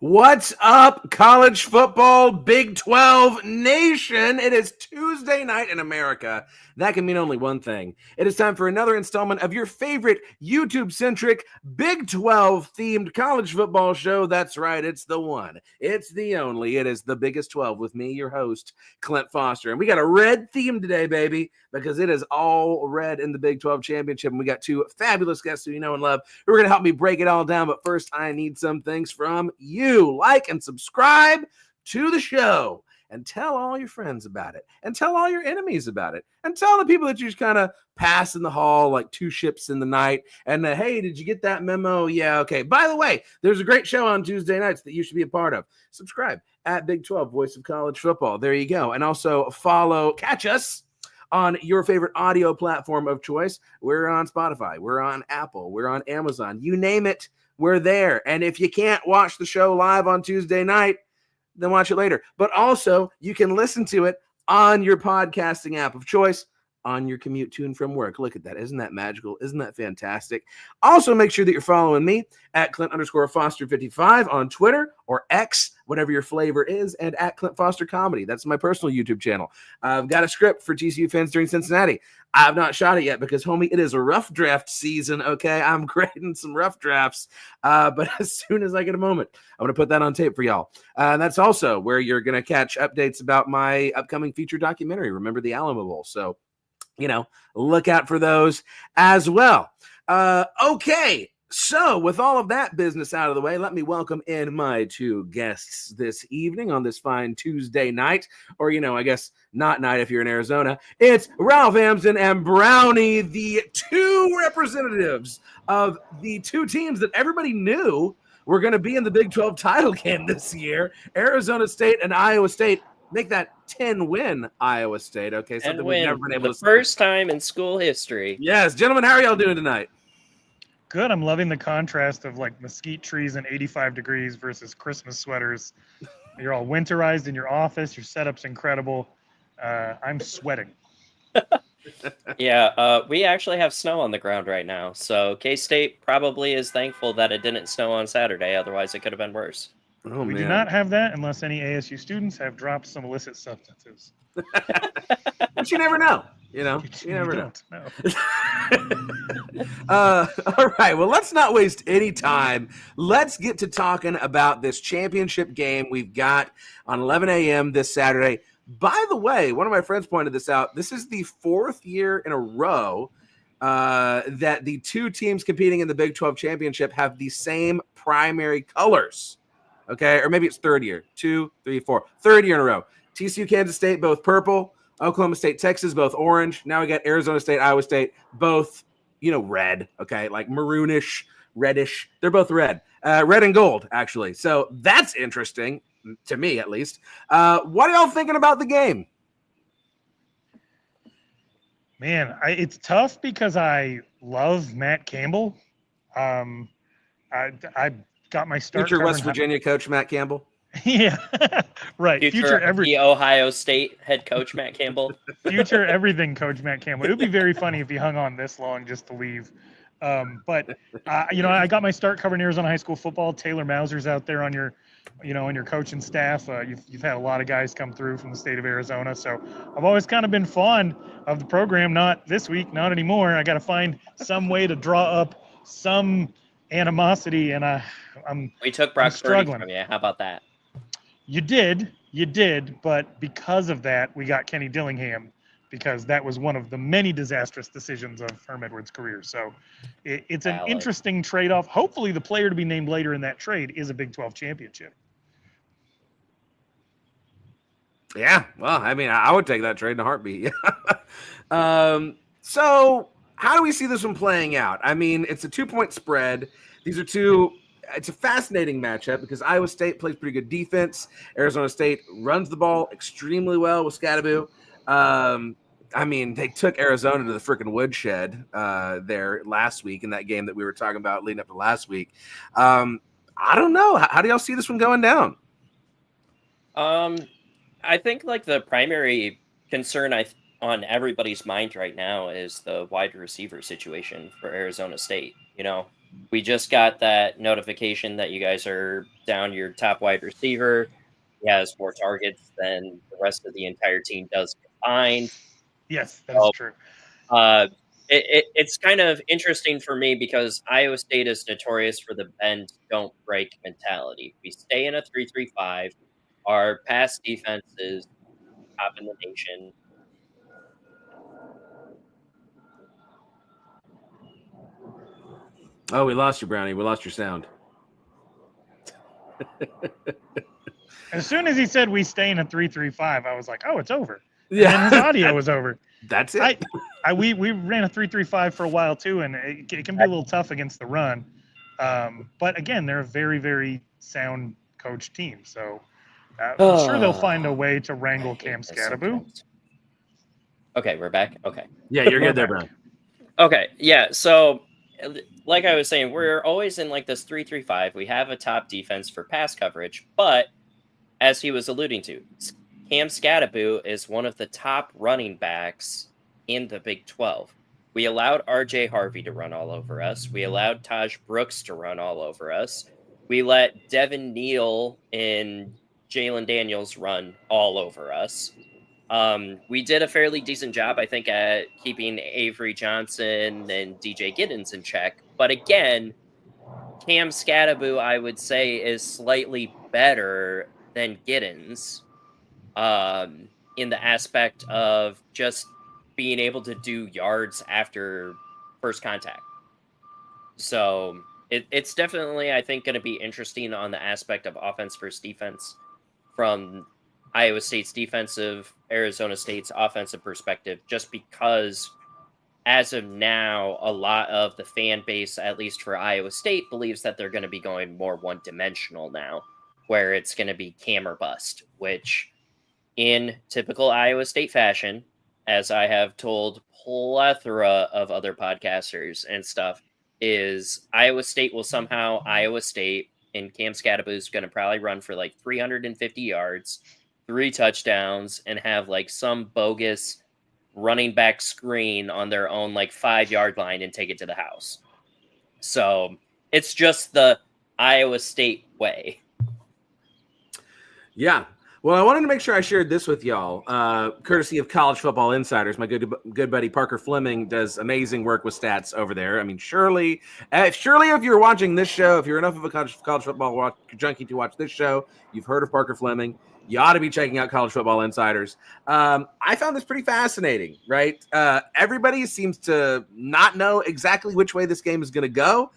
What's up, college football Big 12 nation? It is Tuesday night in America. That can mean only one thing. It is time for another installment of your favorite YouTube-centric Big 12 themed college football show. That's right, it's the one. It's the only. It is the Biggest 12 with me, your host, Clint Foster. And we got a red theme today, baby, because it is all red in the Big 12 championship. And we got two fabulous guests who you know and love who are going to help me break it all down. But first, I need some things from you. Like and subscribe to the show and tell all your friends about it and tell all your enemies about it and tell the people that you just kind of pass in the hall like two ships in the night and hey, did you get that memo? Yeah, okay. By the way, there's a great show on Tuesday nights that you should be a part of. Subscribe at Big 12 Voice of College Football. There you go. And also catch us on your favorite audio platform of choice. We're on Spotify, we're on Apple, we're on Amazon, you name it. We're there. And if you can't watch the show live on Tuesday night, then watch it later. But also, you can listen to it on your podcasting app of choice on your commute to and from work. Look at that. Isn't that magical? Isn't that fantastic? Also, make sure that you're following me at Clint_Foster55 on Twitter or X, whatever your flavor is, and at Clint Foster Comedy. That's my personal YouTube channel. I've got a script for TCU fans during Cincinnati. I have not shot it yet because, homie, it is a rough draft season, okay? I'm grading some rough drafts, but as soon as I get a moment, I'm going to put that on tape for y'all. And that's also where you're going to catch updates about my upcoming feature documentary, Remember the Alamo Bowl. So, look out for those as well. Okay, so with all of that business out of the way, let me welcome in my two guests this evening on this fine Tuesday night, or, I guess not night if you're in Arizona. It's Ralph Hampton and Brownie, the two representatives of the two teams that everybody knew were going to be in the Big 12 title game this year, Arizona State and Iowa State. Make that 10-win Iowa State, okay? Something we've never been able to see. First time in school history. Yes. Gentlemen, how are y'all doing tonight? Good. I'm loving the contrast of like mesquite trees and 85 degrees versus Christmas sweaters. You're all winterized in your office. Your setup's incredible. I'm sweating. Yeah, we actually have snow on the ground right now. So K-State probably is thankful that it didn't snow on Saturday. Otherwise, it could have been worse. We do not have that unless any ASU students have dropped some illicit substances. But you never know, you never know. All right, well, let's not waste any time. Let's get to talking about this championship game we've got on 11 a.m. this Saturday. By the way, one of my friends pointed this out. This is the fourth year in a row that the two teams competing in the Big 12 championship have the same primary colors. Okay, or maybe it's third year. 2, 3, 4. Third year in a row. TCU, Kansas State, both purple. Oklahoma State, Texas, both orange. Now we got Arizona State, Iowa State, both, red. Okay, like maroonish, reddish. They're both red. Red and gold, actually. So that's interesting, to me at least. What are y'all thinking about the game? Man, it's tough because I love Matt Campbell. I got my start. Future West Virginia coach Matt Campbell. Yeah, right. Future the Ohio State head coach Matt Campbell. Future everything coach Matt Campbell. It would be very funny if he hung on this long just to leave. But I got my start covering Arizona high school football. Taylor Mauser's out there on your coaching staff. You've had a lot of guys come through from the state of Arizona. So I've always kind of been fond of the program. Not this week, not anymore. I got to find some way to draw up some animosity, and we took Brock struggling from you. How about that? You did, but because of that, we got Kenny Dillingham, because that was one of the many disastrous decisions of Herm Edwards' career. So it's an interesting trade-off. Hopefully the player to be named later in that trade is a Big 12 championship. Yeah, well, I mean, I would take that trade in a heartbeat. So how do we see this one playing out? I mean, it's a 2-point spread. It's a fascinating matchup because Iowa State plays pretty good defense. Arizona State runs the ball extremely well with Scadaboo. I mean, they took Arizona to the freaking woodshed there last week in that game that we were talking about leading up to last week. I don't know. How do y'all see this one going down? I think like the primary concern on everybody's mind right now is the wide receiver situation for Arizona State. We just got that notification that you guys are down your top wide receiver. He has more targets than the rest of the entire team does combined. Yes, that is So, true. it's kind of interesting for me because Iowa State is notorious for the bend, don't break mentality. We stay in a 3-3-5. Our pass defense is top in the nation. Oh, we lost you, Brownie. We lost your sound. As soon as he said we stay in a 3-3-5, I was like, oh, it's over. And Yeah. then his audio was over. That's it. We ran a 3-3-5 for a while too, and it can be a little tough against the run. But again, they're a very, very sound coach team. So I'm sure they'll find a way to wrangle Cam Scattaboo. Okay, we're back. Okay. Yeah, you're good there, Brown. Okay, yeah. So, like I was saying, we're always in like this 3-3-5. We have a top defense for pass coverage, but as he was alluding to, Cam Scattaboo is one of the top running backs in the Big 12. We allowed R.J. Harvey to run all over us. We allowed Taj Brooks to run all over us. We let Devin Neal and Jalen Daniels run all over us. We did a fairly decent job, I think, at keeping Avery Johnson and DJ Giddens in check. But again, Cam Scattaboo, I would say, is slightly better than Giddens in the aspect of just being able to do yards after first contact. So it's definitely, I think, going to be interesting on the aspect of offense versus defense from Iowa State's defensive, Arizona State's offensive perspective, just because as of now, a lot of the fan base, at least for Iowa State, believes that they're going to be going more one-dimensional now, where it's going to be cam or bust, which in typical Iowa State fashion, as I have told plethora of other podcasters and stuff, is Iowa State will somehow Iowa State, and Cam Scattaboo is going to probably run for like 350 yards, 3 touchdowns, and have like some bogus running back screen on their own like 5-yard line and take it to the house. So it's just the Iowa State way. Yeah. Well, I wanted to make sure I shared this with y'all, courtesy of College Football Insiders. My good buddy Parker Fleming does amazing work with stats over there. I mean, surely if you're watching this show, if you're enough of a college football junkie to watch this show, you've heard of Parker Fleming. You ought to be checking out College Football Insiders. I found this pretty fascinating, right? Everybody seems to not know exactly which way this game is going to go.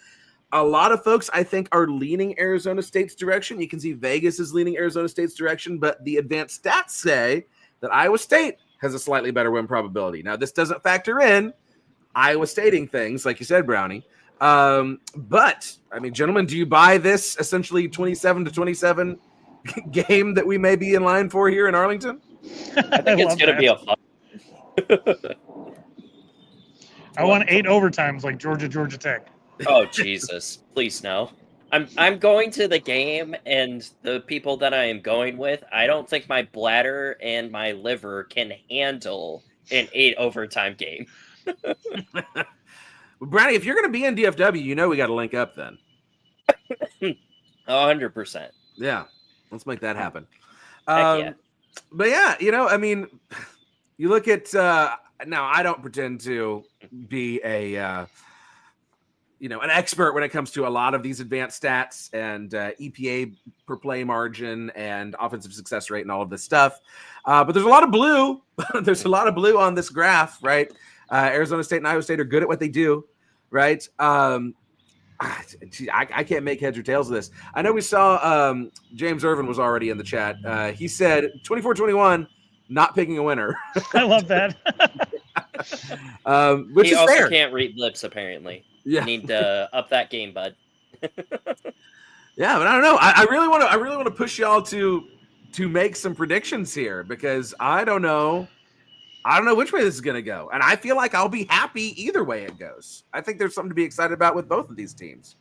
A lot of folks, I think, are leaning Arizona State's direction. You can see Vegas is leaning Arizona State's direction, but the advanced stats say that Iowa State has a slightly better win probability. Now, this doesn't factor in Iowa Stating things, like you said, Brownie. But, I mean, gentlemen, do you buy this essentially 27-27 game that we may be in line for here in Arlington? I think it's going to be a fun. I want 8 overtimes like Georgia Tech. Oh, Jesus. Please, no. I'm going to the game, and the people that I am going with, I don't think my bladder and my liver can handle an 8 overtime game. Brownie, if you're going to be in DFW, you know we got to link up then. 100%. Yeah, let's make that happen. Yeah. But yeah, you know, I mean, you look at now. I don't pretend to be a an expert when it comes to a lot of these advanced stats and EPA per play margin and offensive success rate and all of this stuff. But there's a lot of blue. There's a lot of blue on this graph, right? Arizona State and Iowa State are good at what they do, right? I can't make heads or tails of this. I know we saw James Irvin was already in the chat. He said 24-21, not picking a winner. I love that. Which he is also fair. Can't read lips, apparently. Yeah. Need to up that game, bud. Yeah, but I don't know. I really want to push y'all to make some predictions here because I don't know which way this is going to go, and I feel like I'll be happy either way it goes. I think there's something to be excited about with both of these teams.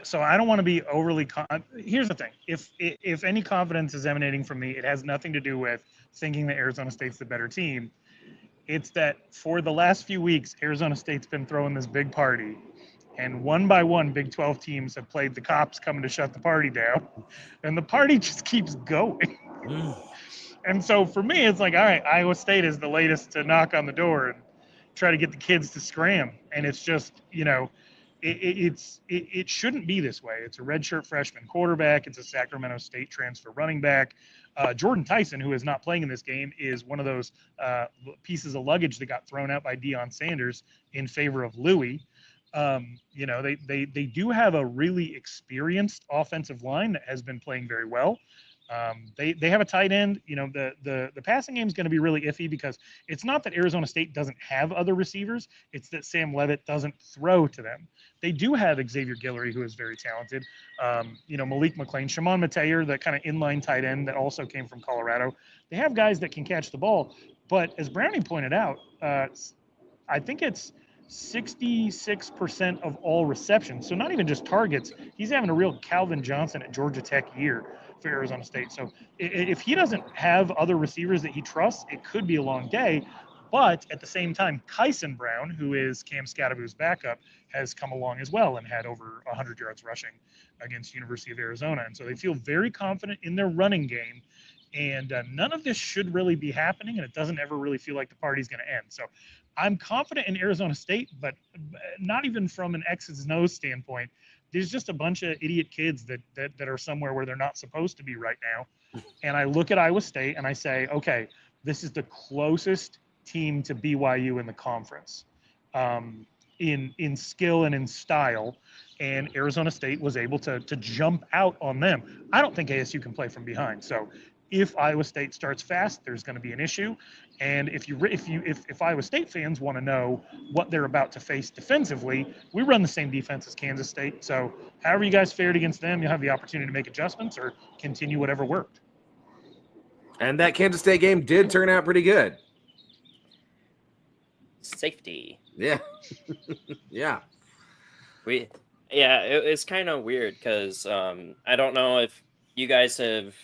So I don't want to be overly. Here's the thing: if any confidence is emanating from me, it has nothing to do with thinking that Arizona State's the better team. It's that for the last few weeks, Arizona State's been throwing this big party, And one by one, Big 12 teams have played the cops coming to shut the party down. And the party just keeps going. And so for me, it's like, all right, Iowa State is the latest to knock on the door and try to get the kids to scram. And it's just, it shouldn't be this way. It's a redshirt freshman quarterback. It's a Sacramento State transfer running back. Jordan Tyson, who is not playing in this game, is one of those pieces of luggage that got thrown out by Deion Sanders in favor of Louis. They do have a really experienced offensive line that has been playing very well. They have a tight end. The passing game is going to be really iffy because it's not that Arizona State doesn't have other receivers. It's that Sam Leavitt doesn't throw to them. They do have Xavier Guillory, who is very talented. Malik McLean, Shimon Mateer, that kind of inline tight end that also came from Colorado. They have guys that can catch the ball. But as Brownie pointed out, I think it's 66% of all receptions. So not even just targets. He's having a real Calvin Johnson at Georgia Tech year for Arizona State. So if he doesn't have other receivers that he trusts, it could be a long day. But at the same time, Kyson Brown, who is Cam Scadaboo's backup, has come along as well and had over 100 yards rushing against University of Arizona. And so they feel very confident in their running game. And none of this should really be happening, and it doesn't ever really feel like the party's going to end. So I'm confident in Arizona State, but not even from an X's and O's standpoint. There's just a bunch of idiot kids that are somewhere where they're not supposed to be right now. And I look at Iowa State and I say, okay, this is the closest team to BYU in the conference in skill and in style. And Arizona State was able to jump out on them. I don't think ASU can play from behind. So if Iowa State starts fast, there's going to be an issue. And if Iowa State fans want to know what they're about to face defensively, we run the same defense as Kansas State. So however you guys fared against them, you'll have the opportunity to make adjustments or continue whatever worked. And that Kansas State game did turn out pretty good. Safety. Yeah. Yeah. It's kind of weird because I don't know if you guys have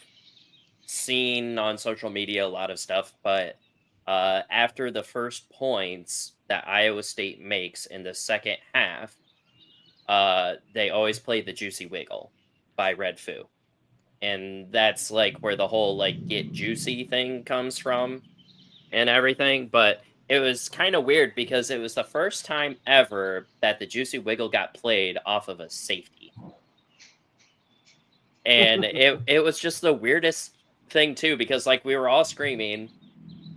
seen on social media a lot of stuff, but after the first points that Iowa State makes in the second half, they always play the Juicy Wiggle by Red Foo. And that's like where the whole like get juicy thing comes from and everything. But it was kind of weird because it was the first time ever that the Juicy Wiggle got played off of a safety. And it was just the weirdest thing too, because like we were all screaming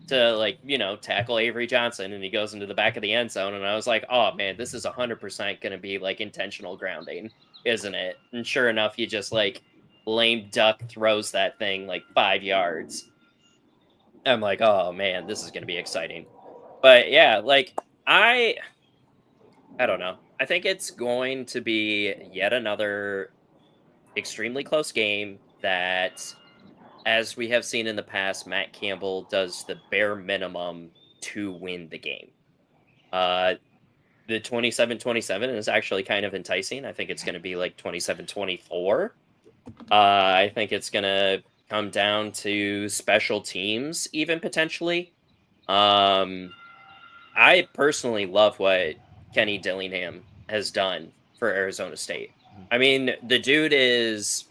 to tackle Avery Johnson, and he goes into the back of the end zone, and I was like, oh man, this is 100% going to be like intentional grounding, isn't it? And sure enough, he just like lame duck throws that thing like 5 yards. I'm like, oh man, this is going to be exciting. But yeah, like I don't know. I think it's going to be yet another extremely close game that, as we have seen in the past, Matt Campbell does the bare minimum to win the game. The 27-27 is actually kind of enticing. I think it's going to be like 27-24. I think it's going to come down to special teams, even potentially. I personally love what Kenny Dillingham has done for Arizona State. I mean, the dude is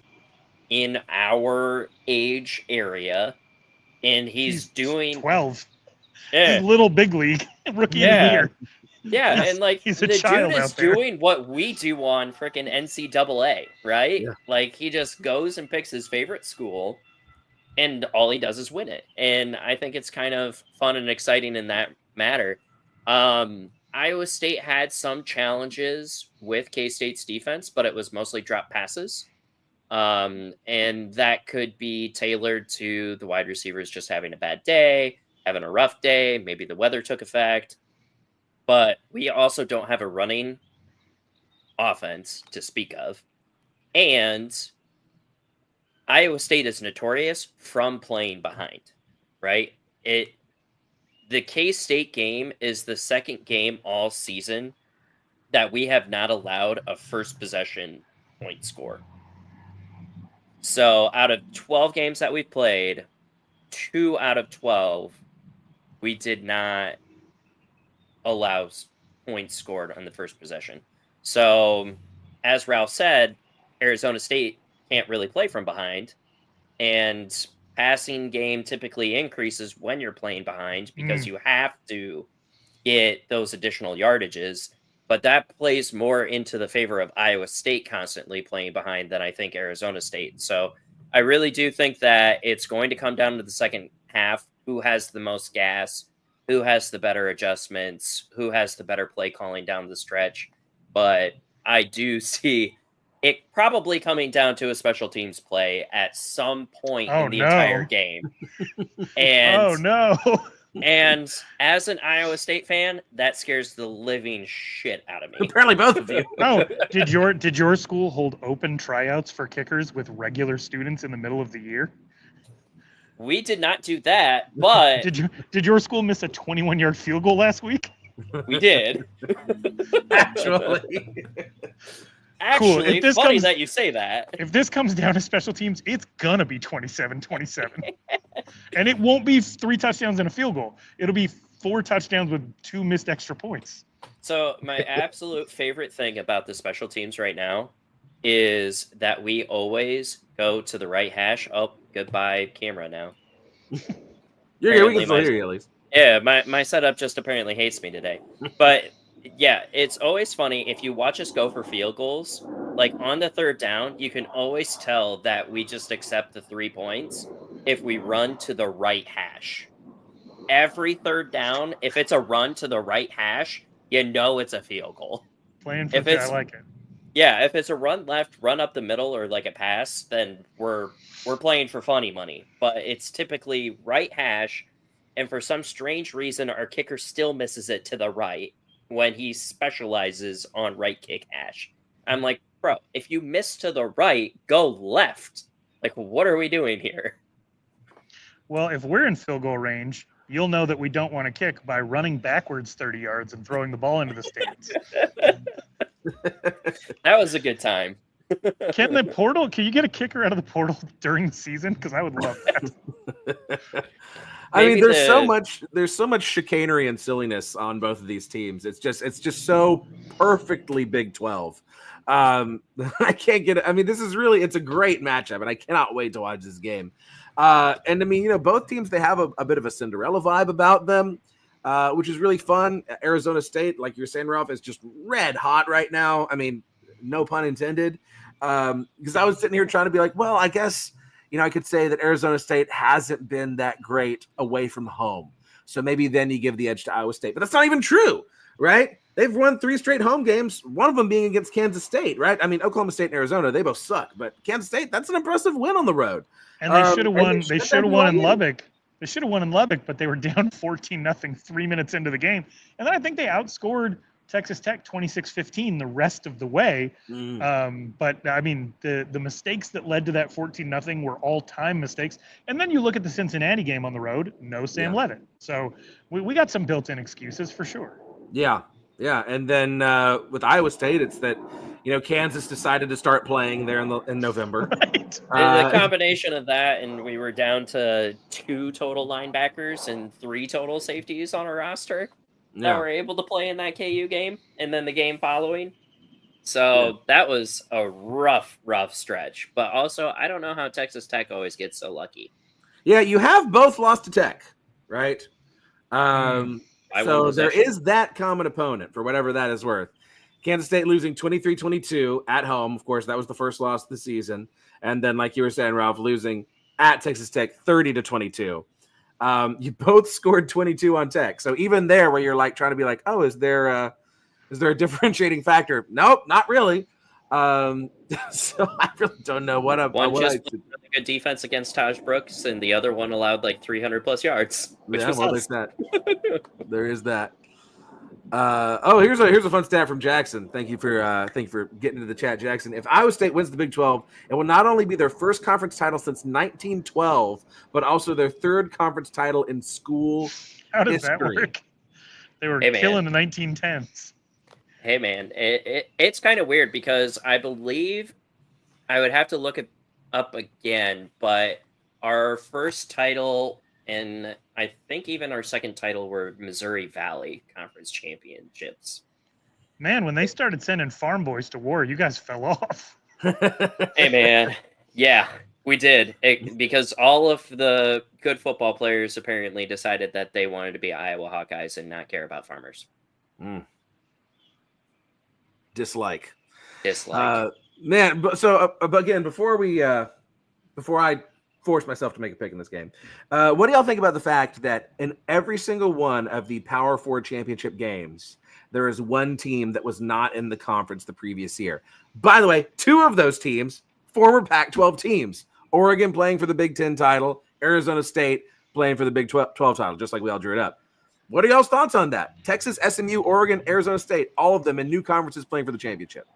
in our age area, and he's doing 12. Yeah. He's little big league rookie of the year. Yeah, and like he's a the child dude is out there. doing what we do on freaking NCAA, right? Yeah. Like he just goes and picks his favorite school, and all he does is win it. And I think it's kind of fun and exciting in that matter. Iowa State had some challenges with K-State's defense, but it was mostly drop passes. And that could be tailored to the wide receivers just having a bad day, having a rough day. Maybe the weather took effect. But we also don't have a running offense to speak of. And Iowa State is notorious from playing behind, right? The K-State game is the second game all season that we have not allowed a first possession point score. So out of 12 games that we've played, 2 out of 12, we did not allow points scored on the first possession. So, as Ralph said, Arizona State can't really play from behind, and passing game typically increases when you're playing behind because you have to get those additional yardages. But that plays more into the favor of Iowa State constantly playing behind than I think Arizona State. So I really do think that it's going to come down to the second half. Who has the most gas? Who has the better adjustments? Who has the better play calling down the stretch? But I do see it probably coming down to a special teams play at some point Oh in the entire no. game. And Oh no. and as an Iowa State fan, that scares the living shit out of me. Apparently, both of you. Oh, did your school hold open tryouts for kickers with regular students in the middle of the year? We did not do that, but Did your school miss a 21-yard field goal last week? we did. Actually. Actually, If this funny comes- that you say that. If this comes down to special teams, it's gonna be 27-27. And it won't be 3 touchdowns and a field goal. It'll be 4 touchdowns with 2 missed extra points. So my absolute favorite thing about the special teams right now is that we always go to the right hash. Oh, goodbye camera now. You're good. We can Apparently still my- hear you at least. Yeah, my setup just apparently hates me today. But yeah, it's always funny if you watch us go for field goals, like on the third down, you can always tell that we just accept the 3 points if we run to the right hash. Every third down, if it's a run to the right hash, you know it's a field goal. Playing for If I it's- like it. Yeah, if it's a run left, run up the middle, or like a pass, then we're playing for funny money. But it's typically right hash, and for some strange reason, our kicker still misses it to the right when he specializes on right kick hash. I'm like, bro, if you miss to the right, go left. Like, what are we doing here? Well, if we're in field goal range, you'll know that we don't want to kick by running backwards 30 yards and throwing the ball into the stands. That was a good time. Can you get a kicker out of the portal during the season? Because I would love that. I mean, Maybe there's so much chicanery and silliness on both of these teams. It's just so perfectly Big 12. I can't get it. I mean, it's a great matchup, and I cannot wait to watch this game. And I mean, both teams, they have a bit of a Cinderella vibe about them, which is really fun. Arizona State, like you're saying, Ralph, is just red hot right now. I mean, no pun intended. Because I was sitting here trying to be like, well, I guess, I could say that Arizona State hasn't been that great away from home. So maybe then you give the edge to Iowa State. But that's not even true, right? They've won 3 straight home games, one of them being against Kansas State, right? I mean, Oklahoma State and Arizona, they both suck. But Kansas State, that's an impressive win on the road. And they should have won. They should have won in BYU. Lubbock. They should have won in Lubbock, but they were down 14-0 3 minutes into the game. And then I think they outscored Texas Tech 26-15 the rest of the way. But I mean, the mistakes that led to that 14-0 were all-time mistakes. And then you look at the Cincinnati game on the road, no Sam Levitt. So we got some built-in excuses for sure. Yeah. And then with Iowa State, it's that Kansas decided to start playing there in November. Right. The combination of that, and we were down to 2 total linebackers and 3 total safeties on our roster that were able to play in that KU game, and then the game following. So that was a rough stretch. But also, I don't know how Texas Tech always gets so lucky. Yeah, you have both lost to Tech, right? So there is that common opponent for whatever that is worth. Kansas State losing 23-22 at home. Of course, that was the first loss of the season. And then, like you were saying, Ralph, losing at Texas Tech 30-22. You both scored 22 on Tech. So even there where you're like trying to be like, oh, is there a differentiating factor? Nope, not really. So I really don't know what I'm. One just played really good defense against Taj Brooks, and the other one allowed like 300 plus yards. Which was there's that. There is that. Here's a fun stat from Jackson. Thank you for getting into the chat, Jackson. If Iowa State wins the Big 12, it will not only be their first conference title since 1912, but also their 3rd conference title in school How does history. that work? They were killing the 1910s. Hey man, it's kind of weird because I believe I would have to look it up again, but our first title and I think even our second title were Missouri Valley Conference Championships. Man, when they started sending farm boys to war, you guys fell off. Hey, man. Yeah, we did. Because all of the good football players apparently decided that they wanted to be Iowa Hawkeyes and not care about farmers. Dislike. Man, but again, before I force myself to make a pick in this game, what do y'all think about the fact that in every single one of the Power 4 championship games, there is one team that was not in the conference the previous year? By the way, 2 of those teams, former Pac-12 teams. Oregon playing for the Big Ten title, Arizona State playing for the Big 12 title, just like we all drew it up. What are y'all's thoughts on that? Texas, SMU, Oregon, Arizona State, all of them in new conferences playing for the championship.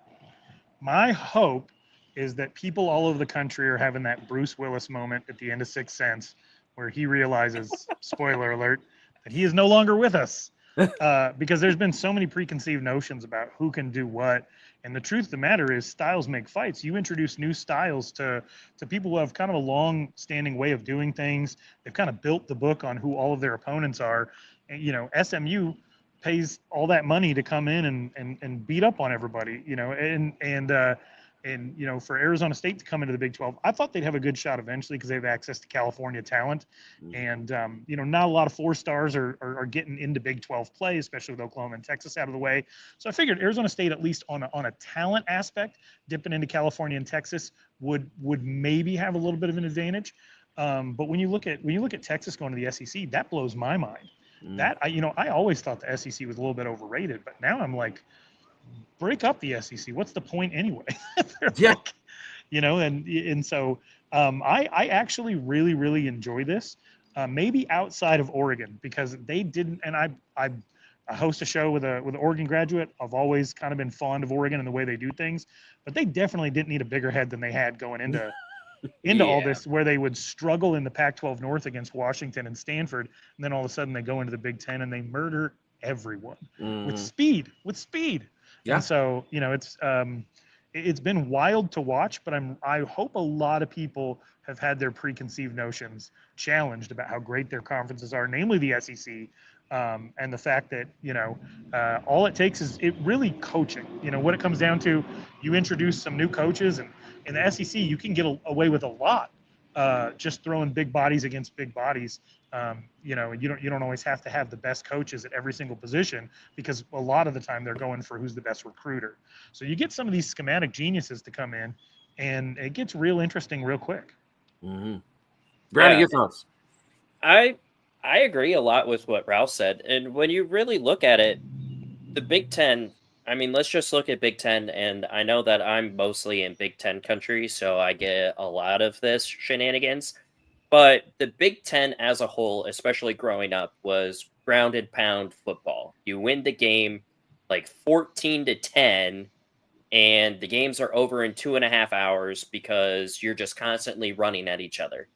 My hope is that people all over the country are having that Bruce Willis moment at the end of Sixth Sense where he realizes, spoiler alert, that he is no longer with us. Because there's been so many preconceived notions about who can do what. And the truth of the matter is styles make fights. You introduce new styles to people who have kind of a long-standing way of doing things. They've kind of built the book on who all of their opponents are. And, you know, SMU pays all that money to come in and beat up on everybody, you know, and you know, for Arizona State to come into the Big 12, I thought they'd have a good shot eventually because they have access to California talent. And, you know, not a lot of 4-stars are getting into Big 12 play, especially with Oklahoma and Texas out of the way. So I figured Arizona State, at least on a talent aspect, dipping into California and Texas would maybe have a little bit of an advantage. But when you look at Texas going to the SEC, that blows my mind. That I always thought the SEC was a little bit overrated, but now I'm like, break up the SEC. What's the point anyway? Yeah. Like, you know, and so I actually really enjoy this. Maybe outside of Oregon because they didn't. And I host a show with an Oregon graduate. I've always kind of been fond of Oregon and the way they do things, but they definitely didn't need a bigger head than they had going into all this, where they would struggle in the Pac-12 North against Washington and Stanford, and then all of a sudden they go into the Big Ten and they murder everyone with speed. Yeah. And so, you know, it's been wild to watch, but I hope a lot of people have had their preconceived notions challenged about how great their conferences are, namely the SEC, and the fact that, you know, all it takes is really coaching. You know, what it comes down to, you introduce some new coaches, and in the SEC, you can get away with a lot, just throwing big bodies against big bodies. You know, you don't always have to have the best coaches at every single position because a lot of the time they're going for who's the best recruiter. So you get some of these schematic geniuses to come in, and it gets real interesting real quick. Brownie, your thoughts? I agree a lot with what Ralph said. And when you really look at it, the Big Ten, I mean, let's just look at Big Ten. And I know that I'm mostly in Big Ten country, so I get a lot of this shenanigans. But the Big Ten as a whole, especially growing up, was ground and pound football. You win the game like 14-10, and the games are over in 2.5 hours because you're just constantly running at each other.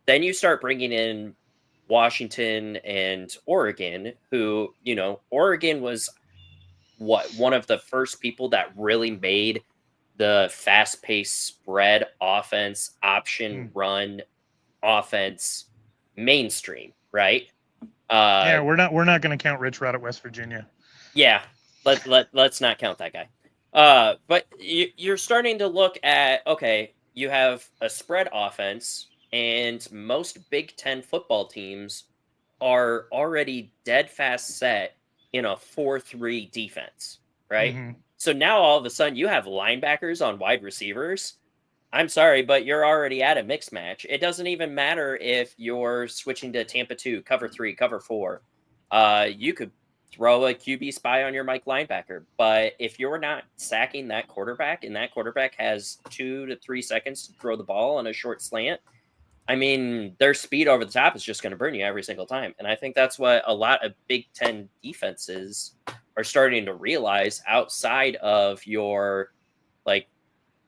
Then you start bringing in Washington and Oregon, who, you know, Oregon was one of the first people that really made the fast-paced spread offense, option run offense mainstream, right? Yeah, we're not going to count Rich Rod at West Virginia. Yeah, let's not count that guy. But you're starting to look at, okay, you have a spread offense, and most Big Ten football teams are already dead fast set in a 4-3 defense, right? So now all of a sudden you have linebackers on wide receivers. I'm sorry, but you're already at a mixed match. It doesn't even matter if you're switching to Tampa 2, cover 3, cover 4. You could throw a QB spy on your Mike linebacker, but if you're not sacking that quarterback and that quarterback has 2 to 3 seconds to throw the ball on a short slant, I mean, their speed over the top is just going to burn you every single time. And I think that's what a lot of Big Ten defenses are starting to realize outside of your, like,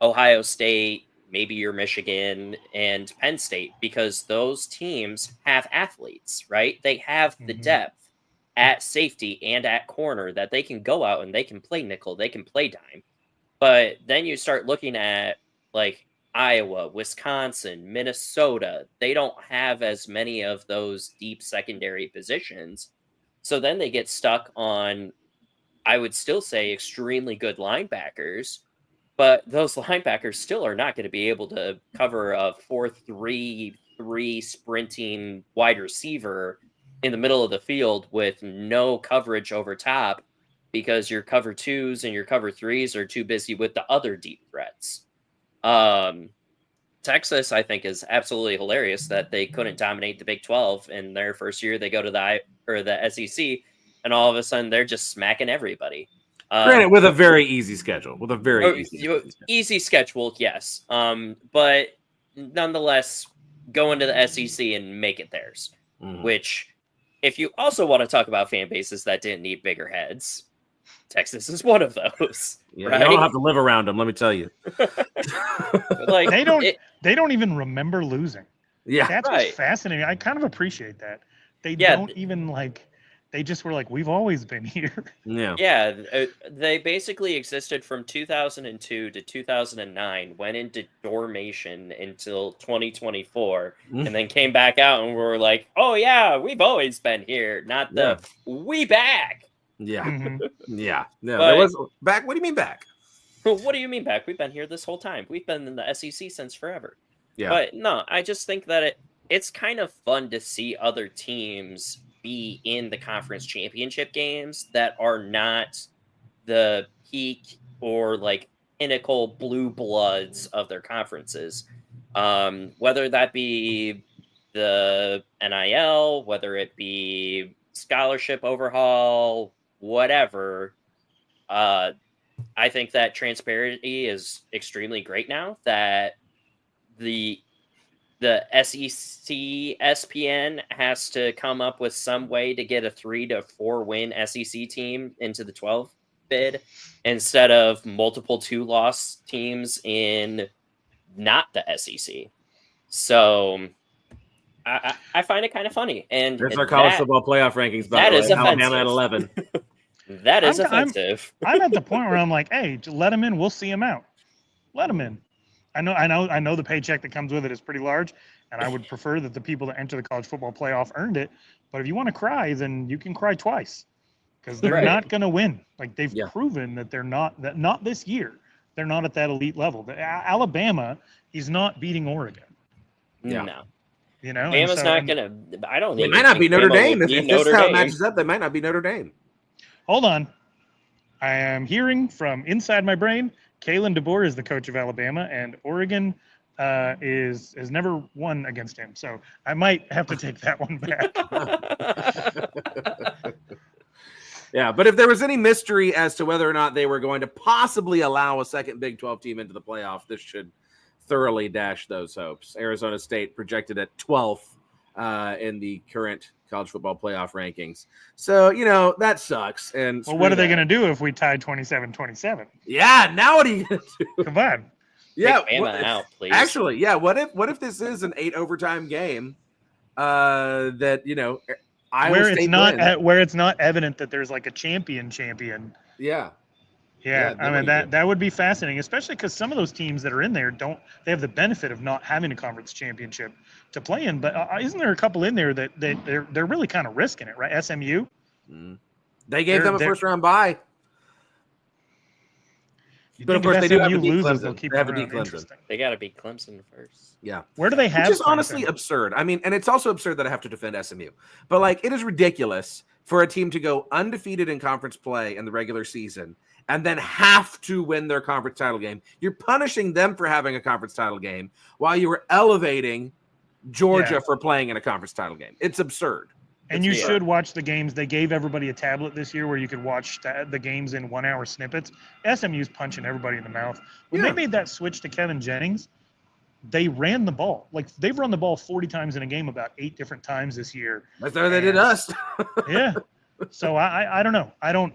Ohio State, maybe your Michigan and Penn State, because those teams have athletes, right? They have the depth at safety and at corner that they can go out and they can play nickel, they can play dime. But then you start looking at, like, Iowa, Wisconsin, Minnesota, they don't have as many of those deep secondary positions. So then they get stuck on I would still say, extremely good linebackers, but those linebackers still are not going to be able to cover a 4-3-3 sprinting wide receiver in the middle of the field with no coverage over top because your cover twos and your cover threes are too busy with the other deep threats. Texas, I think, is absolutely hilarious that they couldn't dominate the Big 12 in their first year. They go to the SEC, and all of a sudden they're just smacking everybody. Granted, with a very easy schedule. With a very easy schedule, yes. But nonetheless, go into the SEC and make it theirs. Mm-hmm. Which, if you also want to talk about fan bases that didn't need bigger heads, Texas is one of those. Yeah, right? you don't have to live around them, let me tell you. Like they don't even remember losing. Yeah, that's right. what's fascinating. I kind of appreciate that. They don't even like. They just were like, we've always been here. Yeah. They basically existed from 2002 to 2009, went into dormation until 2024, and then came back out and were like, oh yeah, we've always been here. Not we back. Yeah. Mm-hmm. Yeah. No, there was back. What do you mean back? What do you mean back? We've been here this whole time. We've been in the SEC since forever. Yeah. But no, I just think that it's kind of fun to see other teams be in the conference championship games that are not the peak or like pinnacle blue bloods of their conferences. Whether that be the NIL, whether it be scholarship overhaul, whatever. I think that transparency is extremely great now that the SEC SPN has to come up with some way to get a 3 to 4 win SEC team into the 12 bid instead of multiple 2-loss teams in not the SEC. So I find it kind of funny. And there's our college football playoff rankings. That is Alabama at 11. That is offensive. I'm at the point where I'm like, hey, let them in. We'll see them out. Let them in. I know the paycheck that comes with it is pretty large, and I would prefer that the people that enter the college football playoff earned it. But if you want to cry, then you can cry twice, because they're not going to win. Like they've proven that they're not. That not this year. They're not at that elite level. Alabama is not beating Oregon. No. You know, Alabama's not going to. I don't. They might not be Notre Dame. If this is how it matches up, they might not be Notre Dame. Hold on. I am hearing from inside my brain. Kalen DeBoer is the coach of Alabama, and Oregon has never won against him. So I might have to take that one back. Yeah, but if there was any mystery as to whether or not they were going to possibly allow a second Big 12 team into the playoff, this should thoroughly dash those hopes. Arizona State projected at 12th in the current college football playoff rankings. So, that sucks. And well, what are they going to do if we tie 27-27? Yeah, now what are you going to do? Come on. Yeah, out, please. Actually, yeah, what if this is an 8 overtime game that, Iowa where State it's not wins. Where it's not evident that there's like a champion. Yeah. Yeah, I mean that would be fascinating, especially because some of those teams that are in there they have the benefit of not having a conference championship to play in. But isn't there a couple in there that they're really kind of risking it, right? SMU, they gave them a first round bye, but of course they do have to beat Clemson. They have to beat Clemson. They got to beat Clemson first. Yeah, where do they have? Which is honestly absurd. I mean, and it's also absurd that I have to defend SMU, but like it is ridiculous for a team to go undefeated in conference play in the regular season and then have to win their conference title game. You're punishing them for having a conference title game while you were elevating Georgia for playing in a conference title game. It's absurd. And you should watch the games. They gave everybody a tablet this year where you could watch the games in 1 hour snippets. SMU's punching everybody in the mouth. When they made that switch to Kevin Jennings, they ran the ball. Like they've run the ball 40 times in a game, about 8 different times this year. That's how they did us. Yeah. So I don't know. I don't.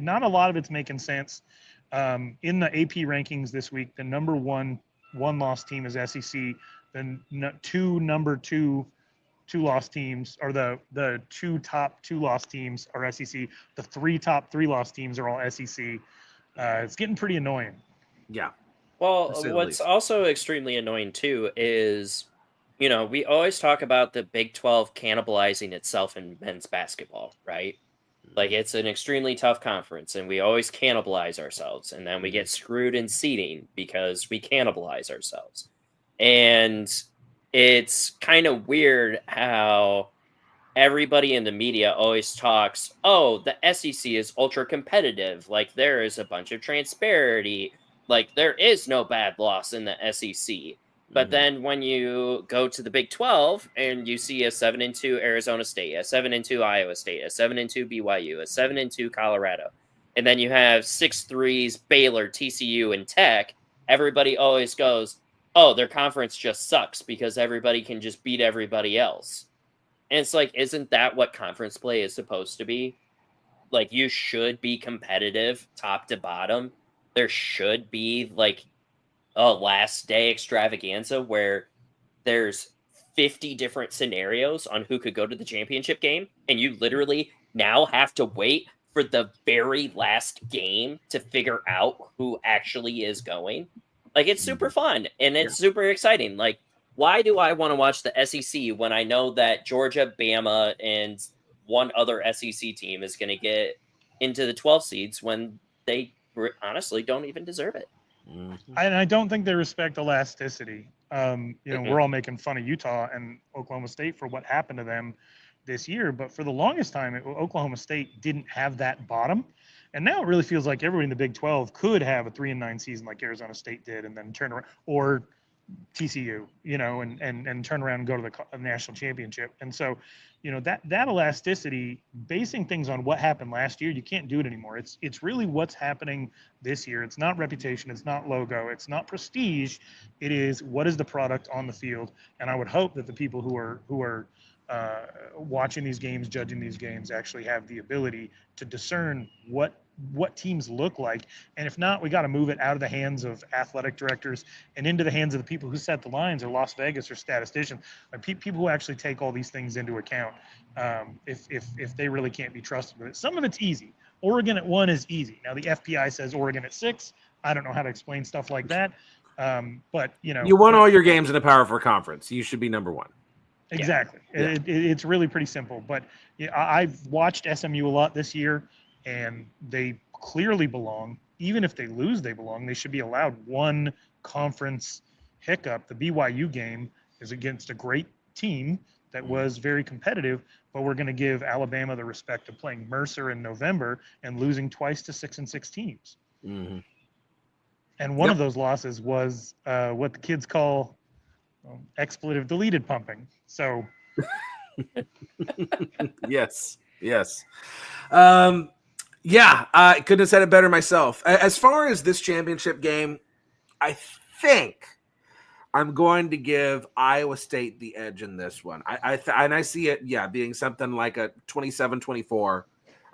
Not a lot of it's making sense. In the AP rankings this week, the number one-loss team is SEC. The number two loss teams, or the 2 top 2-loss teams are SEC. The 3 top 3-loss teams are all SEC. It's getting pretty annoying. Yeah. Well, what's also extremely annoying too is, we always talk about the Big 12 cannibalizing itself in men's basketball, right? Like, it's an extremely tough conference, and we always cannibalize ourselves, and then we get screwed in seeding because we cannibalize ourselves. And it's kind of weird how everybody in the media always talks, oh, the SEC is ultra competitive. Like, there is a bunch of transparency. Like, there is no bad loss in the SEC. But then when you go to the Big 12 and you see a 7-2 Arizona State, a 7-2 Iowa State, a 7-2 BYU, a 7-2 Colorado, and then you have 6-3s Baylor, TCU, and Tech, everybody always goes, oh, their conference just sucks because everybody can just beat everybody else. And it's like, isn't that what conference play is supposed to be? Like, you should be competitive top to bottom. There should be like a last day extravaganza where there's 50 different scenarios on who could go to the championship game, and you literally now have to wait for the very last game to figure out who actually is going. Like, it's super fun and it's super exciting. Like, why do I want to watch the SEC when I know that Georgia, Bama, and one other SEC team is going to get into the 12 seeds when they honestly don't even deserve it? And I don't think they respect elasticity. We're all making fun of Utah and Oklahoma State for what happened to them this year, but for the longest time, Oklahoma State didn't have that bottom. And now it really feels like everybody in the Big 12 could have a 3-9 season like Arizona State did and then turn around, or TCU, and turn around and go to the national championship. And so, that elasticity, basing things on what happened last year, you can't do it anymore. It's really what's happening this year. It's not reputation, it's not logo, it's not prestige. It is what is the product on the field. And I would hope that the people who are watching these games, judging these games, actually have the ability to discern what teams look like. And if not, we got to move it out of the hands of athletic directors and into the hands of the people who set the lines, or Las Vegas, or statisticians, or people who actually take all these things into account. If they really can't be trusted with it. Some of it's easy. Oregon at 1 is easy. Now the FPI says Oregon at 6. I don't know how to explain stuff like that. But you won all your games in a Power 4 conference. You should be number 1. Exactly. Yeah. It's really pretty simple. But I've watched SMU a lot this year, and they clearly belong. Even if they lose, they belong. They should be allowed one conference hiccup. The BYU game is against a great team that was very competitive, but we're going to give Alabama the respect of playing Mercer in November and losing twice to 6-6 teams. Mm-hmm. And one of those losses was what the kids call expletive deleted pumping. So yes. I couldn't have said it better myself. As far as this championship game, I think I'm going to give Iowa State the edge in this one. I see it, being something like a 27-24.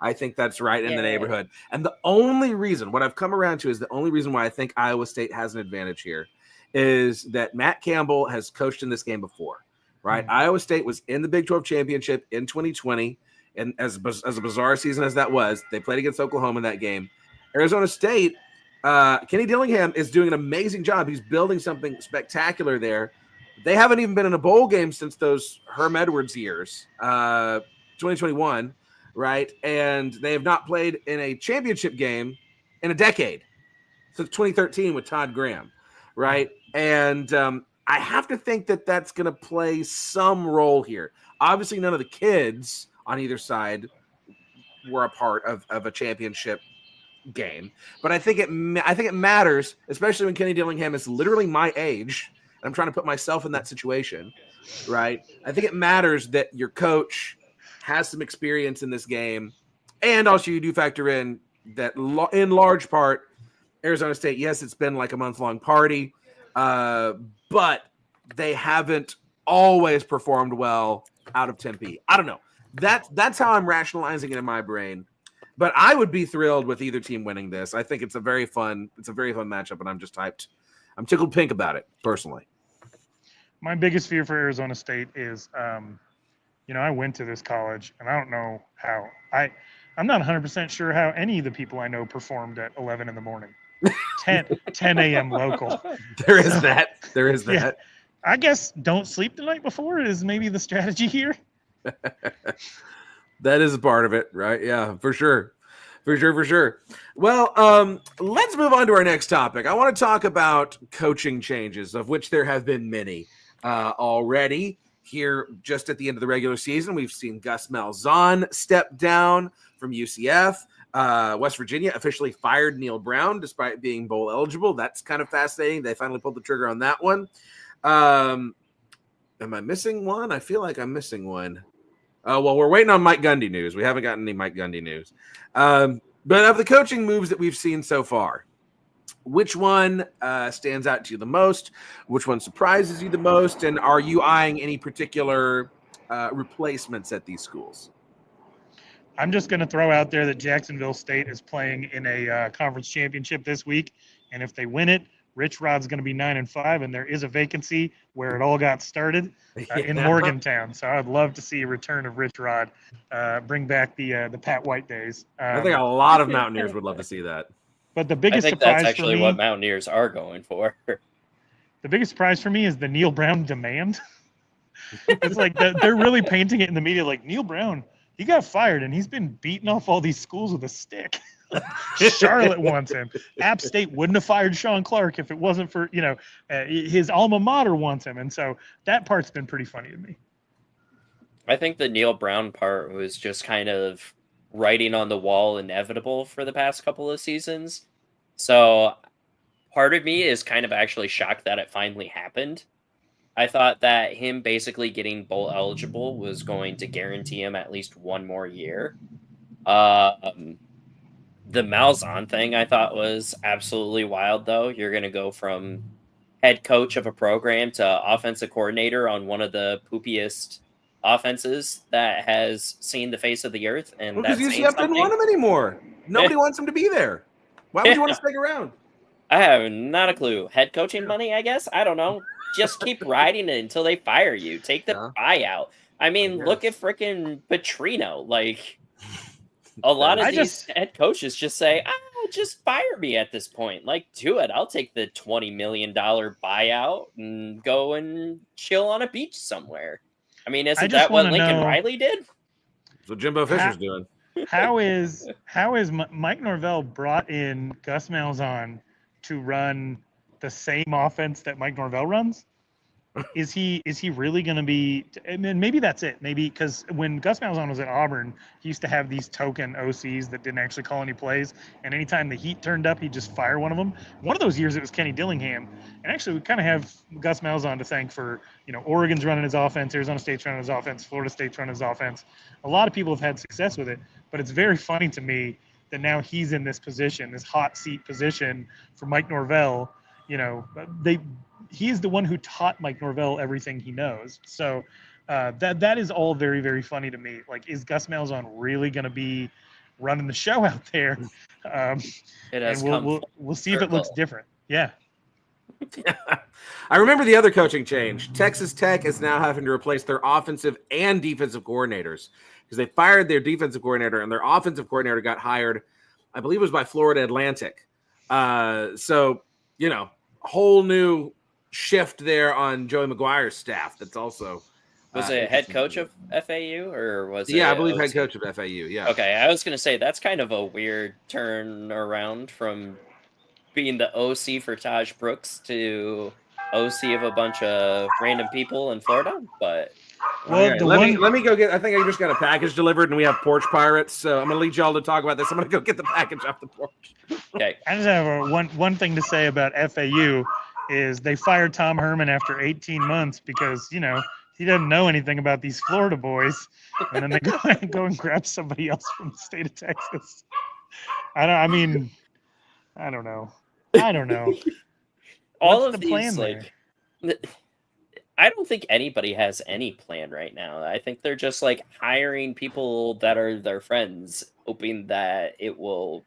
I think that's right in the neighborhood. And the only reason, what I've come around to is the only reason why I think Iowa State has an advantage here is that Matt Campbell has coached in this game before, right? Mm-hmm. Iowa State was in the Big 12 championship in 2020. And as a bizarre season as that was, they played against Oklahoma in that game. Arizona State, Kenny Dillingham is doing an amazing job. He's building something spectacular there. They haven't even been in a bowl game since those Herm Edwards years, 2021, right? And they have not played in a championship game in a decade, since 2013 with Todd Graham, right? And I have to think that that's going to play some role here. Obviously, none of the kids on either side were a part of a championship game, but I think it matters, especially when Kenny Dillingham is literally my age. And I'm trying to put myself in that situation, right? I think it matters that your coach has some experience in this game, and also you do factor in that in large part, Arizona State. Yes, it's been like a month-long party, but they haven't always performed well out of Tempe. I don't know. That's how I'm rationalizing it in my brain. But I would be thrilled with either team winning this. I think it's a very fun matchup, and I'm just hyped. I'm tickled pink about it, personally. My biggest fear for Arizona State is, I went to this college, and I don't know how. I'm not 100% sure how any of the people I know performed at 11 in the morning. 10 a.m. local. There is that. Yeah, I guess don't sleep the night before is maybe the strategy here. That is a part of it, right? Yeah, for sure. For sure. Well, let's move on to our next topic. I want to talk about coaching changes, of which there have been many already. Here, just at the end of the regular season, we've seen Gus Malzahn step down from UCF. West Virginia officially fired Neil Brown despite being bowl eligible. That's kind of fascinating. They finally pulled the trigger on that one. Am I missing one? I feel like I'm missing one. Well, we're waiting on Mike Gundy news. We haven't gotten any Mike Gundy news. But of the coaching moves that we've seen so far, which one stands out to you the most? Which one surprises you the most? And are you eyeing any particular replacements at these schools? I'm just going to throw out there that Jacksonville State is playing in a conference championship this week, and if they win it, Rich Rod's going to be 9-5, and there is a vacancy where it all got started in Morgantown. So I'd love to see a return of Rich Rod, bring back the Pat White days. I think a lot of Mountaineers would love to see that. But the biggest I think surprise that's actually for me, what Mountaineers are going for. the biggest surprise for me is the Neil Brown demand. It's like they're really painting it in the media like Neil Brown, he got fired and he's been beating off all these schools with a stick. Charlotte wants him. App State wouldn't have fired Sean Clark if it wasn't for, his alma mater wants him. And so that part's been pretty funny to me. I think the Neil Brown part was just kind of writing on the wall inevitable for the past couple of seasons. So part of me is kind of actually shocked that it finally happened. I thought that him basically getting bowl eligible was going to guarantee him at least one more year. The Malzahn thing I thought was absolutely wild, though. You're going to go from head coach of a program to offensive coordinator on one of the poopiest offenses that has seen the face of the earth. And because UCF didn't want him anymore. Nobody wants him to be there. Why would you want to stick around? I have not a clue. Head coaching money, I guess? I don't know. Just keep riding it until they fire you. Take the buyout. I mean, look at freaking Petrino. Like, a lot of these head coaches just say, just fire me at this point. Like, do it. I'll take the $20 million buyout and go and chill on a beach somewhere. I mean, isn't that what Lincoln Riley did? That's what Jimbo Fisher's doing. How is Mike Norvell brought in Gus Malzahn to run the same offense that Mike Norvell runs? Is he really going to be? I mean, maybe that's it. Maybe because when Gus Malzahn was at Auburn, he used to have these token OCs that didn't actually call any plays, and anytime the heat turned up, he'd just fire one of them. One of those years, it was Kenny Dillingham, and actually, we kind of have Gus Malzahn to thank for Oregon's running his offense, Arizona State's running his offense, Florida State's running his offense. A lot of people have had success with it, but it's very funny to me that now he's in this position, this hot seat position for Mike Norvell. He is the one who taught Mike Norvell everything he knows. So that is all very, very funny to me. Like, is Gus Malzahn really going to be running the show out there? It has we'll see if it looks different. Yeah. I remember the other coaching change. Texas Tech is now having to replace their offensive and defensive coordinators because they fired their defensive coordinator and their offensive coordinator got hired, I believe it was by Florida Atlantic. So, whole new shift there on Joey McGuire's staff. That's also was it head coach of FAU or was it? Yeah, I believe head coach of FAU. Yeah. Okay, I was gonna say that's kind of a weird turn around from being the OC for Taj Brooks to OC of a bunch of random people in Florida. But let me go get. I think I just got a package delivered, and we have porch pirates. So I'm gonna lead y'all to talk about this. I'm gonna go get the package off the porch. Okay. I just have one thing to say about FAU. Is they fired Tom Herman after 18 months because, he doesn't know anything about these Florida boys. And then they go and grab somebody else from the state of Texas. I don't know. All What's of the these, plan I don't think anybody has any plan right now. I think they're just hiring people that are their friends, hoping that it will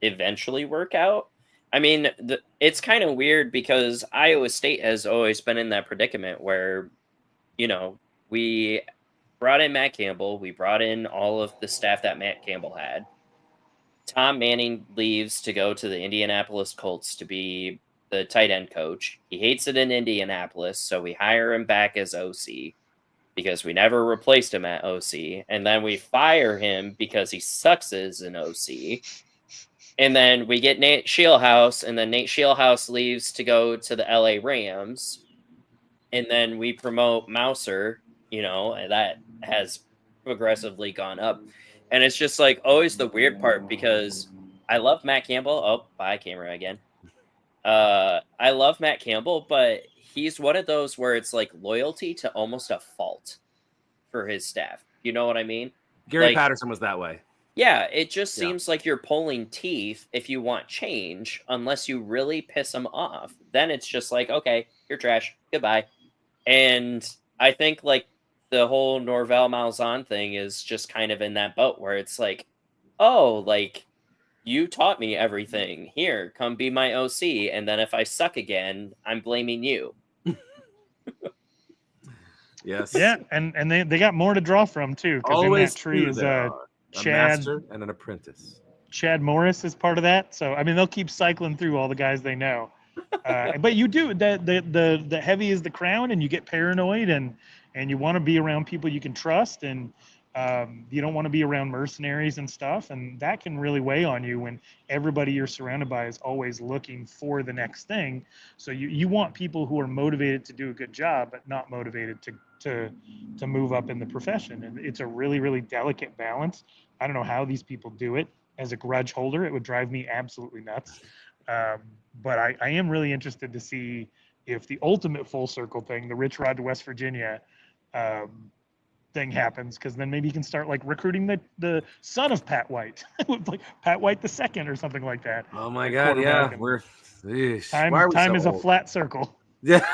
eventually work out. I mean, it's kind of weird because Iowa State has always been in that predicament where, we brought in Matt Campbell. We brought in all of the staff that Matt Campbell had. Tom Manning leaves to go to the Indianapolis Colts to be the tight end coach. He hates it in Indianapolis, so we hire him back as OC. because we never replaced him at OC, and then we fire him because he sucks as an OC. And then we get Nate Scheelhaus, and then Nate Scheelhaus leaves to go to the LA Rams. And then we promote Mouser, and that has progressively gone up. And it's just like always the weird part, because I love Matt Campbell. Oh, bye camera again. I love Matt Campbell, but he's one of those where it's like loyalty to almost a fault for his staff. You know what I mean? Gary Patterson was that way. Yeah, it just seems like you're pulling teeth if you want change, unless you really piss them off. Then it's just like, okay, you're trash. Goodbye. And I think like the whole Norvell Malzahn thing is just kind of in that boat where it's like, oh, like you taught me everything. Here, come be my OC. And then if I suck again, I'm blaming you. Yes. Yeah, and they got more to draw from too. Because in that tree is a Chad master and an apprentice. Chad Morris is part of that. So I mean, they'll keep cycling through all the guys they know. But you do the heavy is the crown, and you get paranoid, and you want to be around people you can trust, and you don't want to be around mercenaries and stuff, and that can really weigh on you when everybody you're surrounded by is always looking for the next thing. So you want people who are motivated to do a good job, but not motivated to move up in the profession, and it's a really, really delicate balance. I don't know how these people do it. As a grudge holder, it would drive me absolutely nuts. But I am really interested to see if the ultimate full circle thing, the Rich Rod to West Virginia thing happens, because then maybe you can start like recruiting the son of Pat White, like Pat White II or something like that. Oh my God, yeah. Time is a flat circle. Yeah.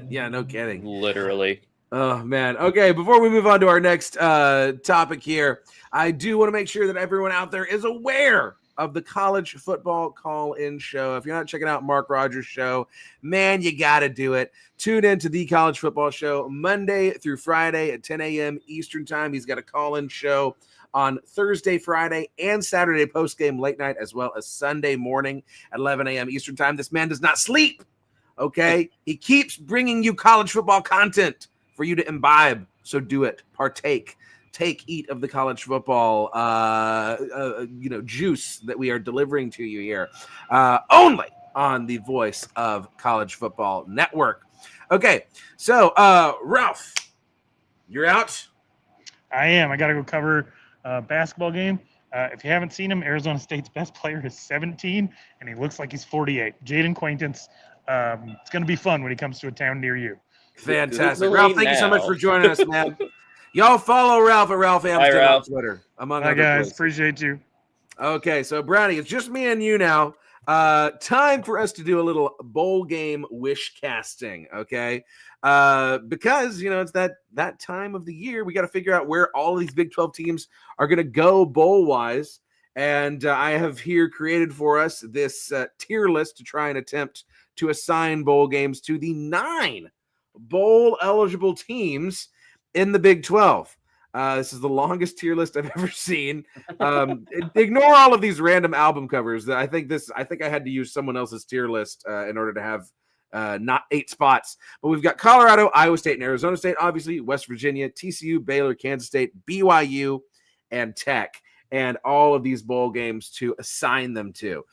Yeah, no kidding. Literally. Oh, man. Okay, before we move on to our next topic here, I do want to make sure that everyone out there is aware of the college football call-in show. If you're not checking out Mark Rogers' show, man, you got to do it. Tune in to the College Football Show Monday through Friday at 10 a.m. Eastern Time. He's got a call-in show on Thursday, Friday, and Saturday post-game late night, as well as Sunday morning at 11 a.m. Eastern Time. This man does not sleep, okay? He keeps bringing you college football content for you to imbibe, so do it. Partake. Eat of the college football, juice that we are delivering to you here, only on the Voice of College Football Network. Okay, so Ralph, you're out. I am. I got to go cover a basketball game. If you haven't seen him, Arizona State's best player is 17, and he looks like he's 48. Jaden Quaintance. It's going to be fun when he comes to a town near you. Fantastic. Ralph, thank you so much for joining us, man. Y'all follow Ralph at Ralph Amsden on Twitter, among other guys. places. Appreciate you. Okay, so Brownie, it's just me and you now. Time for us to do a little bowl game wish casting, okay? Because, it's that time of the year. We got to figure out where all of these Big 12 teams are going to go bowl-wise. And I have here created for us this tier list to try and attempt to assign bowl games to the 9 bowl-eligible teams in the Big 12. This is the longest tier list I've ever seen. Ignore all of these random album covers. I think I had to use someone else's tier list in order to have not 8 spots. But we've got Colorado, Iowa State, and Arizona State, obviously, West Virginia, TCU, Baylor, Kansas State, BYU, and Tech, and all of these bowl games to assign them to.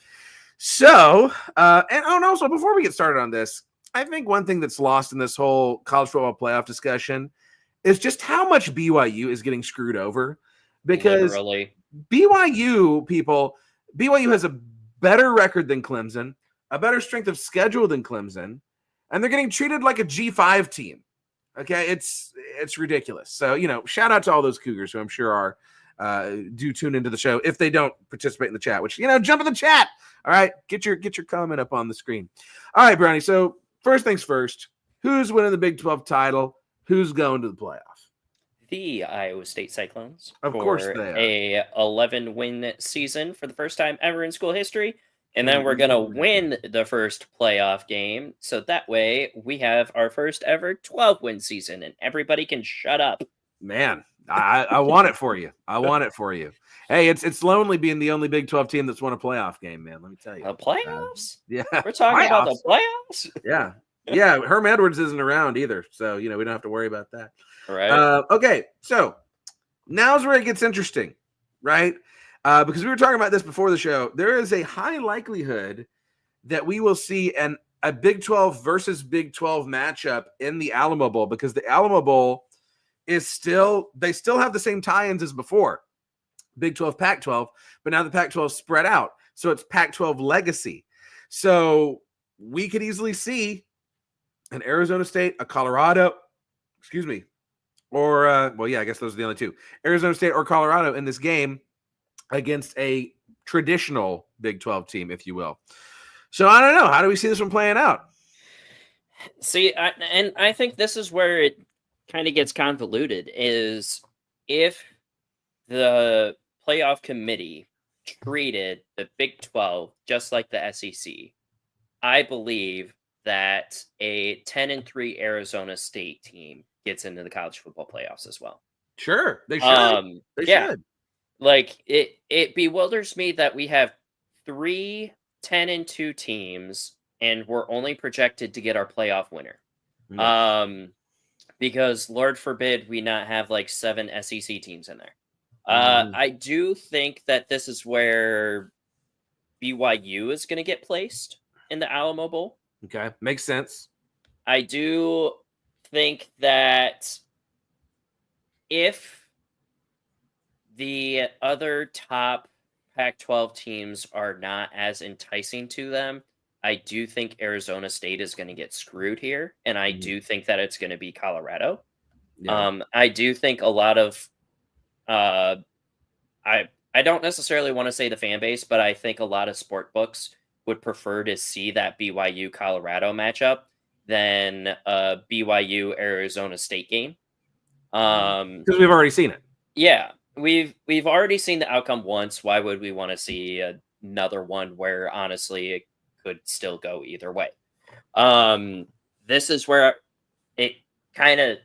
So, and also before we get started on this, I think one thing that's lost in this whole college football playoff discussion is just how much BYU is getting screwed over, because Literally. BYU has a better record than Clemson, a better strength of schedule than Clemson, and they're getting treated like a G5 team. Okay, it's ridiculous. So, shout out to all those Cougars who I'm sure do tune into the show if they don't participate in the chat, which, jump in the chat. All right, get your comment up on the screen. All right, Brownie. So first things first, who's winning the Big 12 title? Who's going to the playoff? The Iowa State Cyclones. Of course they are. A 11-win season for the first time ever in school history. And then we're going to win the first playoff game. So that way we have our first ever 12-win season and everybody can shut up. Man, I want it for you. I want it for you. Hey, it's lonely being the only Big 12 team that's won a playoff game, man. Let me tell you. The playoffs? Yeah. We're talking about the playoffs? Yeah. Yeah, Herm Edwards isn't around either, so we don't have to worry about that. Right. Okay, so now's where it gets interesting, right? Because we were talking about this before the show. There is a high likelihood that we will see a Big 12 versus Big 12 matchup in the Alamo Bowl, because the Alamo Bowl is still have the same tie-ins as before. Big 12, Pac-12, but now the Pac-12 spread out. So it's Pac-12 legacy. So we could easily see an Arizona State, a Colorado, or I guess those are the only two. Arizona State or Colorado in this game against a traditional Big 12 team, if you will. So I don't know. How do we see this one playing out? See, I think this is where it kind of gets convoluted, is if the playoff committee treated the Big 12 just like the SEC, I believe that a 10-3 Arizona State team gets into the college football playoffs as well. Sure, they should. They should. Like it bewilders me that we have 3 10-2 teams and we're only projected to get our playoff winner. Yeah. Because Lord forbid we not have like 7 SEC teams in there. I do think that this is where BYU is going to get placed in the Alamo Bowl. Okay, makes sense. I do think that if the other top Pac-12 teams are not as enticing to them, I do think Arizona State is going to get screwed here, and I do think that it's going to be Colorado. Yeah. I do think a lot of I don't necessarily want to say the fan base, but I think a lot of sport books would prefer to see that BYU Colorado matchup than a BYU Arizona State game. Because we've already seen it. Yeah, we've already seen the outcome once. Why would we want to see another one where honestly it could still go either way? This is where it kind of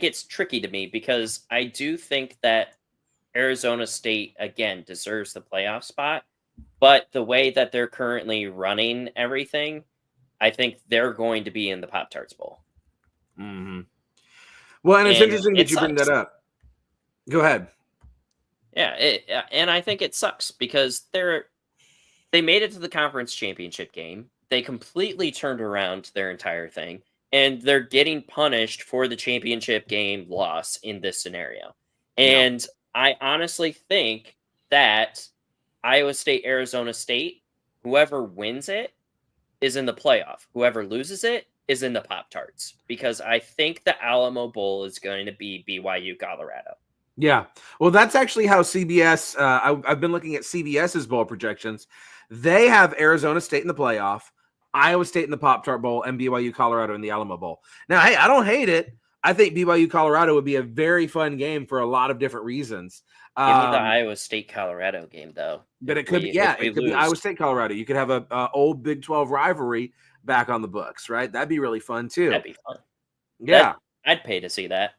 gets tricky to me, because I do think that Arizona State again deserves the playoff spot, but the way that they're currently running everything, I think they're going to be in the Pop-Tarts Bowl. Mm-hmm. Well, and it's interesting that you bring that up. Go ahead. Yeah, and I think it sucks because they made it to the conference championship game. They completely turned around their entire thing, and they're getting punished for the championship game loss in this scenario. And I honestly think that Iowa State, Arizona State, whoever wins it is in the playoff. Whoever loses it is in the Pop-Tarts, because I think the Alamo Bowl is going to be BYU Colorado. Yeah. Well, that's actually how CBS, I've been looking at CBS's bowl projections. They have Arizona State in the playoff, Iowa State in the Pop-Tart Bowl, and BYU Colorado in the Alamo Bowl. Now, hey, I don't hate it. I think BYU Colorado would be a very fun game for a lot of different reasons. Give me the Iowa State Colorado game, though. But it could be Iowa State Colorado. You could have a old Big 12 rivalry back on the books, right? That'd be really fun too. That'd be fun. Yeah, I'd pay to see that.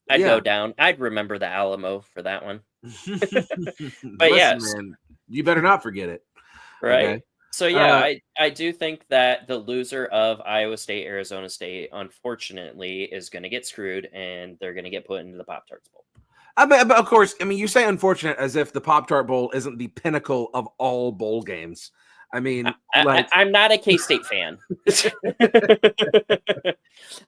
I'd go down. I'd remember the Alamo for that one. But yes, man, you better not forget it. Right. Okay? So yeah, I do think that the loser of Iowa State, Arizona State, unfortunately, is going to get screwed, and they're going to get put into the Pop-Tarts Bowl. But of course, I mean, you say unfortunate as if the Pop-Tart Bowl isn't the pinnacle of all bowl games. I mean, I'm not a K-State fan.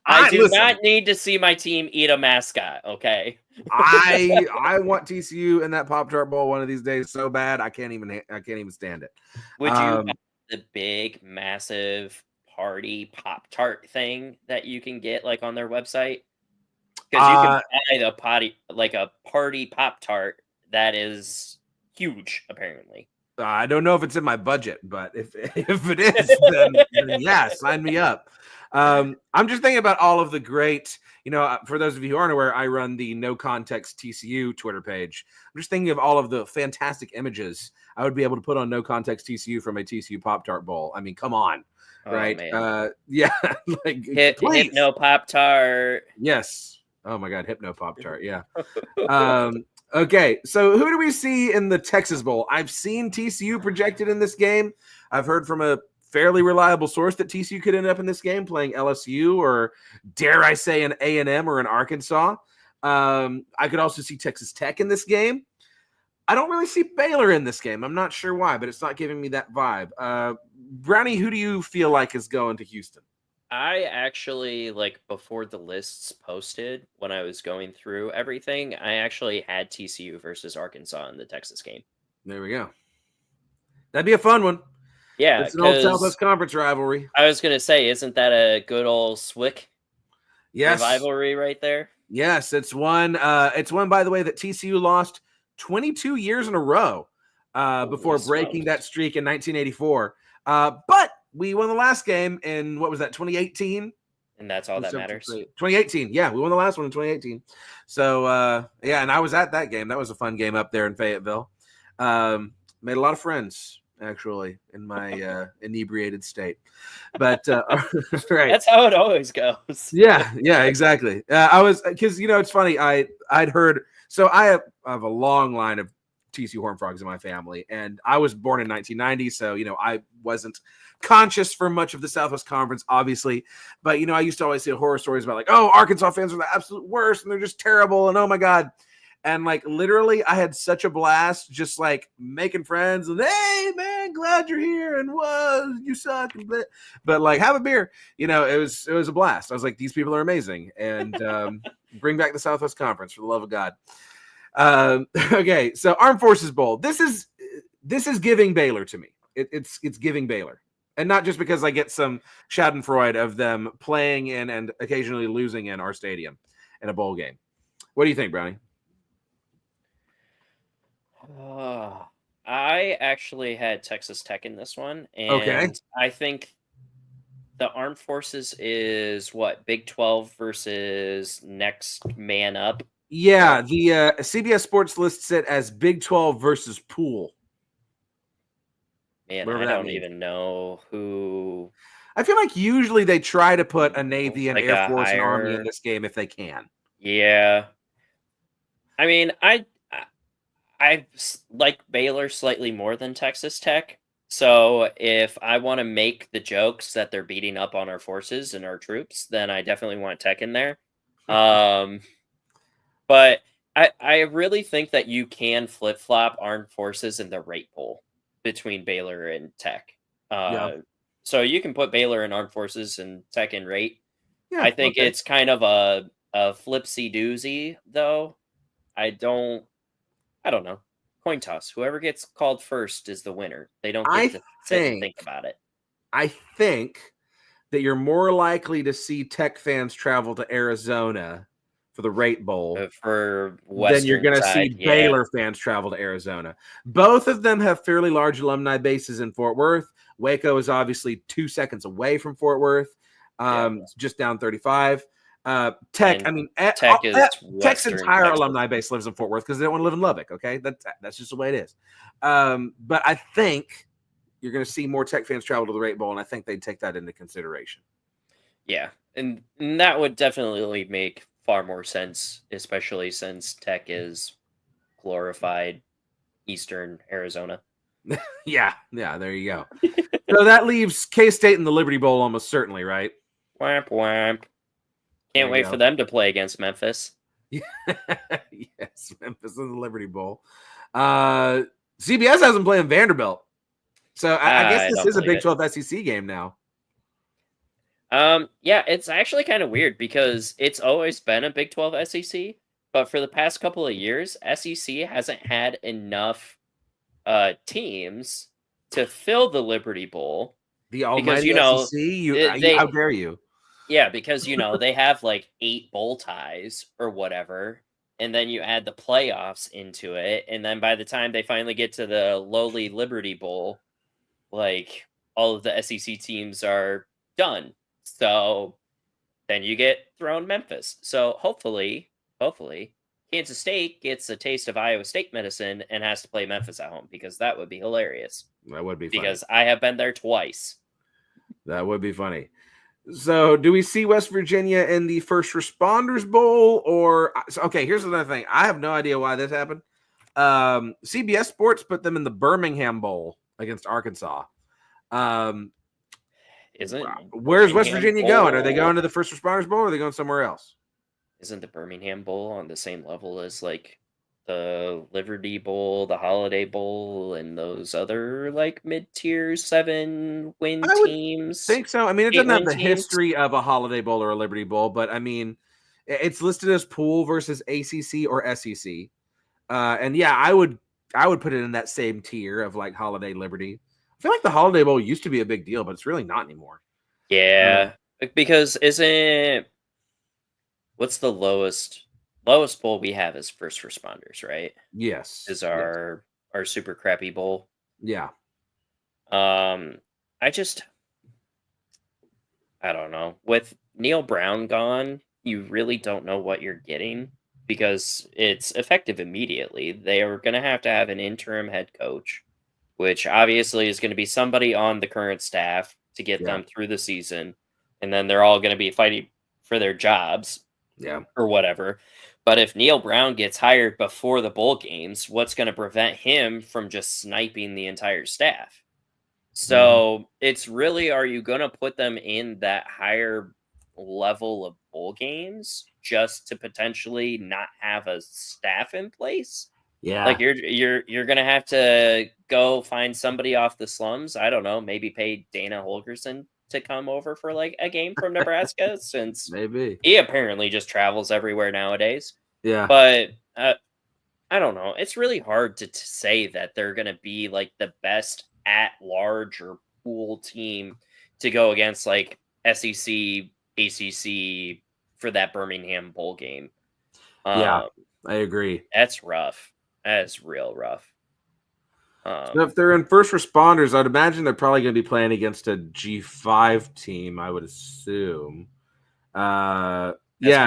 I do not need to see my team eat a mascot. Okay. I want TCU in that Pop-Tart Bowl one of these days so bad I can't even stand it. Would you have the big, massive party Pop-Tart thing that you can get like on their website? Because you can buy a party Pop-Tart that is huge, apparently. I don't know if it's in my budget, but if it is, then yeah, sign me up. I'm just thinking about all of the great, for those of you who aren't aware, I run the No Context TCU Twitter page. I'm just thinking of all of the fantastic images I would be able to put on No Context TCU from a TCU Pop-Tart Bowl. I mean, come on. Right. Yeah. Hypno Pop-Tart. Yes. Oh my God. Hypno Pop-Tart. Yeah. Okay, so who do we see in the Texas Bowl? I've seen TCU projected in this game. I've heard from a fairly reliable source that TCU could end up in this game playing LSU or, dare I say, an A&M or an Arkansas. I could also see Texas Tech in this game. I don't really see Baylor in this game. I'm not sure why, but it's not giving me that vibe. Brownie, who do you feel like is going to Houston? I actually, like, before the lists posted, when I was going through everything, I actually had TCU versus Arkansas in the Texas game. There we go. That'd be a fun one. Yeah, It's an old because Southwest Conference rivalry. I was going to say, isn't that a good old Swick Yes. rivalry right there? Yes, it's one. It's one, by the way, that TCU lost 22 years in a row before breaking smokes. that streak in 1984. But we won the last game in, what was that, 2018? And that's all that matters. 2018. Yeah, we won the last one in 2018. So, yeah, and I was at that game. That was a fun game up there in Fayetteville. Made a lot of friends, actually, in my inebriated state. But, right. That's how it always goes. Yeah, exactly. I was, because, it's funny. I'd heard, so I have a long line of TCU Horned Frogs in my family, and I was born in 1990, so I wasn't conscious for much of the Southwest Conference, obviously, but I used to always see horror stories about, like, oh, Arkansas fans are the absolute worst and they're just terrible and oh my god, and like literally I had such a blast just like making friends and, hey man, glad you're here and whoa, you suck, but like have a beer, it was a blast. I was like, these people are amazing, and bring back the Southwest Conference for the love of God. Okay, so Armed Forces Bowl. This is giving Baylor to me. It's giving Baylor, and not just because I get some Schadenfreude of them playing in and occasionally losing in our stadium in a bowl game. What do you think, Brownie? I actually had Texas Tech in this one, and Okay. I think the Armed Forces is what, Big 12 versus next man up. Yeah, the CBS Sports lists it as Big 12 versus pool. Man, Whatever I that don't means. even know who. I feel like usually they try to put a Navy and Like Air a Force and Army in higher- this game if they can. Yeah. I mean, I like Baylor slightly more than Texas Tech. So if I want to make the jokes that they're beating up on our forces and our troops, then I definitely want Tech in there. But I really think that you can flip-flop Armed Forces in the rate pool between Baylor and Tech. Yeah. So you can put Baylor in Armed Forces and Tech in rate. Yeah, I think okay. it's kind of a flipsy-doozy, though. I don't know. Coin toss. Whoever gets called first is the winner. They don't get to sit and think about it. I think that you're more likely to see Tech fans travel to Arizona for the Rate Bowl For than Western you're going to see side, yeah. Baylor fans travel to Arizona. Both of them have fairly large alumni bases in Fort Worth. Waco is obviously 2 seconds away from Fort Worth, just down 35. Tech, And I mean, Tech is Tech's Western entire Texas. alumni base lives in Fort Worth because they don't want to live in Lubbock. Okay, that's just the way it is. But I think you're going to see more Tech fans travel to the Rate Bowl, and I think they'd take that into consideration. Yeah, and that would definitely make far more sense, especially since Tech is glorified Eastern Arizona. Yeah, there you go. So that leaves K-State in the Liberty Bowl almost certainly, right? Wamp wamp. There Can't you wait go. for them to play against Memphis. Yes, Memphis in the Liberty Bowl. CBS has them playing Vanderbilt. So I guess this is a Big 12 SEC game now. Yeah, it's actually kind of weird because it's always been a Big 12 SEC, but for the past couple of years, SEC hasn't had enough teams to fill the Liberty Bowl. The almighty SEC? How dare you? Yeah, because, they have like 8 bowl ties or whatever, and then you add the playoffs into it, and then by the time they finally get to the lowly Liberty Bowl, like, all of the SEC teams are done. So then you get thrown Memphis. So hopefully, Kansas State gets a taste of Iowa State medicine and has to play Memphis at home, because that would be hilarious. That would be funny. Because I have been there twice. That would be funny. So do we see West Virginia in the First Responders Bowl? Okay, here's another thing. I have no idea why this happened. CBS Sports put them in the Birmingham Bowl against Arkansas. Isn't Where's West Birmingham Virginia going? Are they Bowl- going to the First Responders Bowl or are they going somewhere else? Isn't the Birmingham Bowl on the same level as like the Liberty Bowl, the Holiday Bowl, and those other like mid-tier 7-win I would teams, think so. I mean, it doesn't have 8-win the teams? history of a Holiday Bowl or a Liberty Bowl, but I mean, it's listed as pool versus ACC or SEC. And yeah, I would put it in that same tier of like Holiday Liberty. I feel like the Holiday Bowl used to be a big deal, but it's really not anymore. Yeah, because what's the lowest bowl we have is First Responders, right? Yes. Is our super crappy bowl. Yeah. I don't know. With Neil Brown gone, you really don't know what you're getting because it's effective immediately. They are going to have an interim head coach, which obviously is going to be somebody on the current staff to get them through the season. And then they're all going to be fighting for their jobs. Yeah. Or whatever. But if Neil Brown gets hired before the bowl games, what's going to prevent him from just sniping the entire staff? So it's really, are you going to put them in that higher level of bowl games just to potentially not have a staff in place? Yeah. Like you're going to have to go find somebody off the slums. I don't know, maybe pay Dana Holgerson to come over for like a game from Nebraska since maybe he apparently just travels everywhere nowadays. Yeah. But I don't know. It's really hard to say that they're going to be like the best at large or pool team to go against like SEC, ACC for that Birmingham bowl game. Yeah, I agree. That's rough. That is real rough. So if they're in First Responders, I'd imagine they're probably going to be playing against a G5 team, I would assume. Yeah,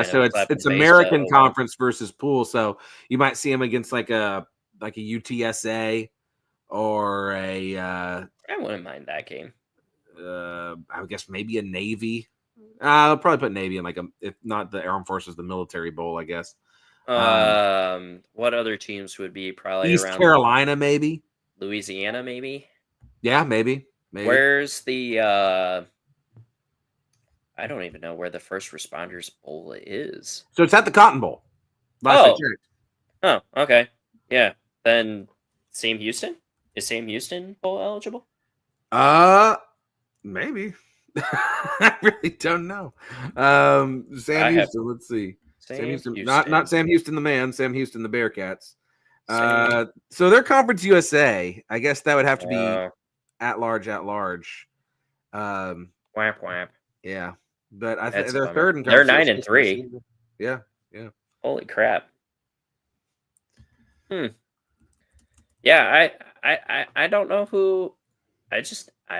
so it's American Conference versus pool. So you might see them against like a UTSA or a I wouldn't mind that game. I guess maybe a Navy. I'll probably put Navy in like if not the Armed Forces, the Military Bowl, I guess. What other teams would be probably East around Carolina, maybe? Louisiana, maybe? Yeah, maybe. Where's the I don't even know where the First Responders Bowl is. So it's at the Cotton Bowl. Oh, okay. Yeah. Then Sam Houston? Is Sam Houston bowl eligible? Maybe. I really don't know. Sam Houston, let's see. Sam Houston. Not Sam Houston the man, Sam Houston the Bearcats. So they're Conference USA. I guess that would have to be at large. Whap. Yeah. But I think they're third in They're 9-3. Yeah. Holy crap. Yeah, I don't know who. I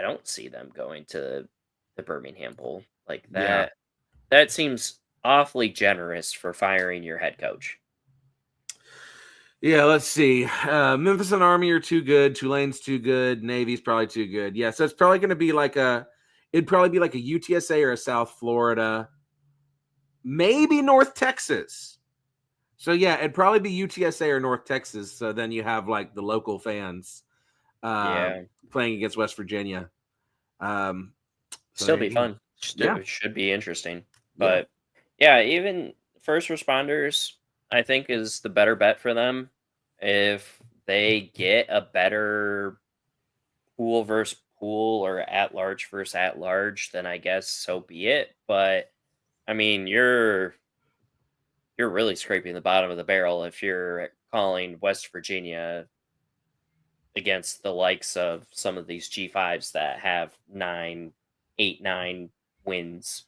don't see them going to the Birmingham Bowl like that. Yeah. That seems awfully generous for firing your head coach. Yeah, let's see. Memphis and Army are too good. Tulane's too good. Navy's probably too good. Yeah, so it's probably going to be it'd probably be like a UTSA or a South Florida, maybe North Texas. So yeah, it'd probably be UTSA or North Texas. So then you have like the local fans playing against West Virginia. Still be fun. Should be interesting. But yeah, even First Responders, I think, is the better bet for them. If they get a better pool versus pool or at large versus at large, then I guess so be it. But I mean, you're really scraping the bottom of the barrel if you're calling West Virginia against the likes of some of these G5s that have 8-9 wins,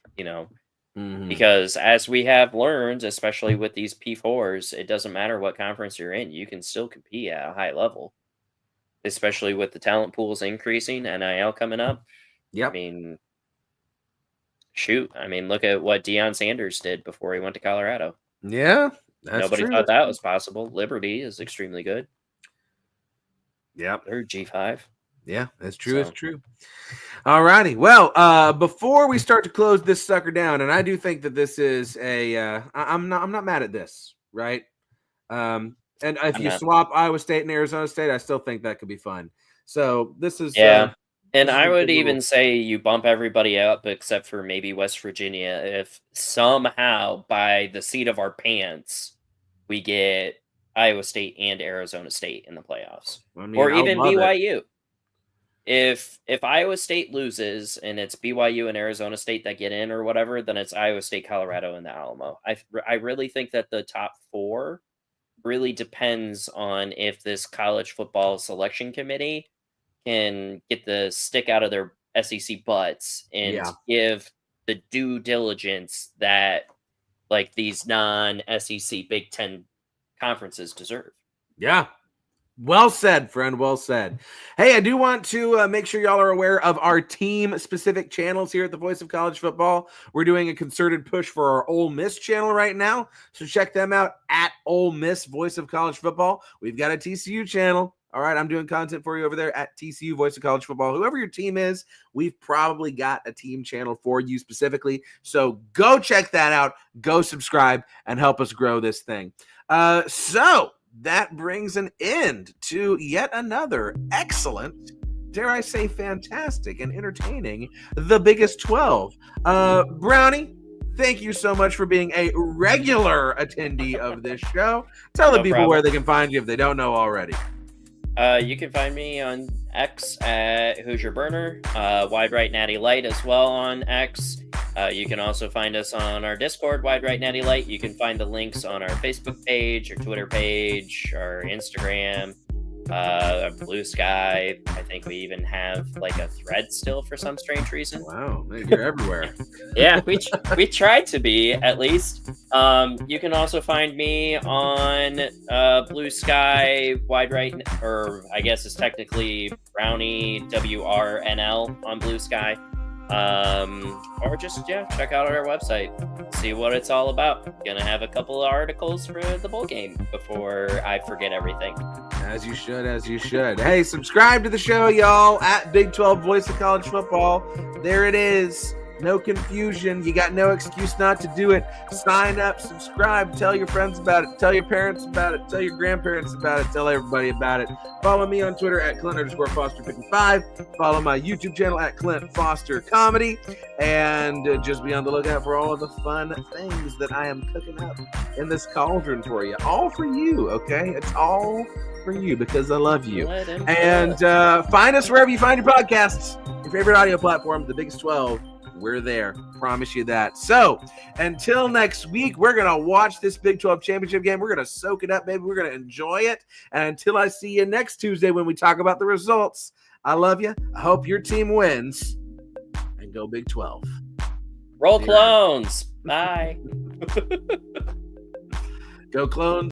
because as we have learned, especially with these P4s, it doesn't matter what conference you're in, you can still compete at a high level, especially with the talent pools increasing, NIL coming up. Yeah. I mean, shoot. I mean, look at what Deion Sanders did before he went to Colorado. Yeah. Nobody thought that was possible. Liberty is extremely good. Yep. They're G5. Yeah, that's true. It's true. All righty. Well, before we start to close this sucker down, and I do think that this is I'm not mad at this, right? And if you swap Iowa State and Arizona State, I still think that could be fun. So this is And This is I a would good even little- say you bump everybody up except for maybe West Virginia. If somehow by the seat of our pants we get Iowa State and Arizona State in the playoffs, I mean, or I would even love it. BYU. If Iowa State loses and it's BYU and Arizona State that get in or whatever, then it's Iowa State, Colorado, and the Alamo. I really think that the top 4 really depends on if this college football selection committee can get the stick out of their SEC butts and Yeah. give the due diligence that like these non-SEC Big Ten conferences deserve. Yeah. Well said, friend. Well said. Hey, I do want to make sure y'all are aware of our team-specific channels here at the Voice of College Football. We're doing a concerted push for our Ole Miss channel right now, so check them out at Ole Miss Voice of College Football. We've got a TCU channel. All right, I'm doing content for you over there at TCU Voice of College Football. Whoever your team is, we've probably got a team channel for you specifically. So go check that out. Go subscribe and help us grow this thing. So that brings an end to yet another excellent, dare I say fantastic and entertaining, The Biggest 12. Brownie, thank you so much for being a regular attendee of this show. Tell the No people problem. where they can find you if they don't know already. You can find me on X at Hoosier Burner, Wide Right Natty Light as well on X. You can also find us on our Discord, Wide Right Natty Light. You can find the links on our Facebook page, our Twitter page, our Instagram, our Blue Sky. I think we even have like a thread still for some strange reason. Wow, man, you're everywhere. Yeah, we tried to be at least. You can also find me on Blue Sky, Wide Right, or I guess it's technically Brownie WRNL on Blue Sky. Or just check out our website, see what it's all about. Gonna have a couple of articles for the bowl game before I forget everything. As you should, as you should. Hey, subscribe to the show, y'all, at Big 12 Voice of College Football. There it is. No confusion. You got no excuse not to do it. Sign up, subscribe, tell your friends about it, tell your parents about it, tell your grandparents about it, tell everybody about it. Follow me on Twitter at Clint_Foster55. Follow my YouTube channel at Clint Foster Comedy. And just be on the lookout for all of the fun things that I am cooking up in this cauldron for you. All for you, okay? It's all for you because I love you. And find us wherever you find your podcasts. Your favorite audio platform, The Biggest 12. We're there. Promise you that. So until next week, we're going to watch this Big 12 championship game. We're going to soak it up, baby. We're going to enjoy it. And until I see you next Tuesday when we talk about the results, I love you. I hope your team wins. And go Big 12. Roll Clones. Bye. Go Clones.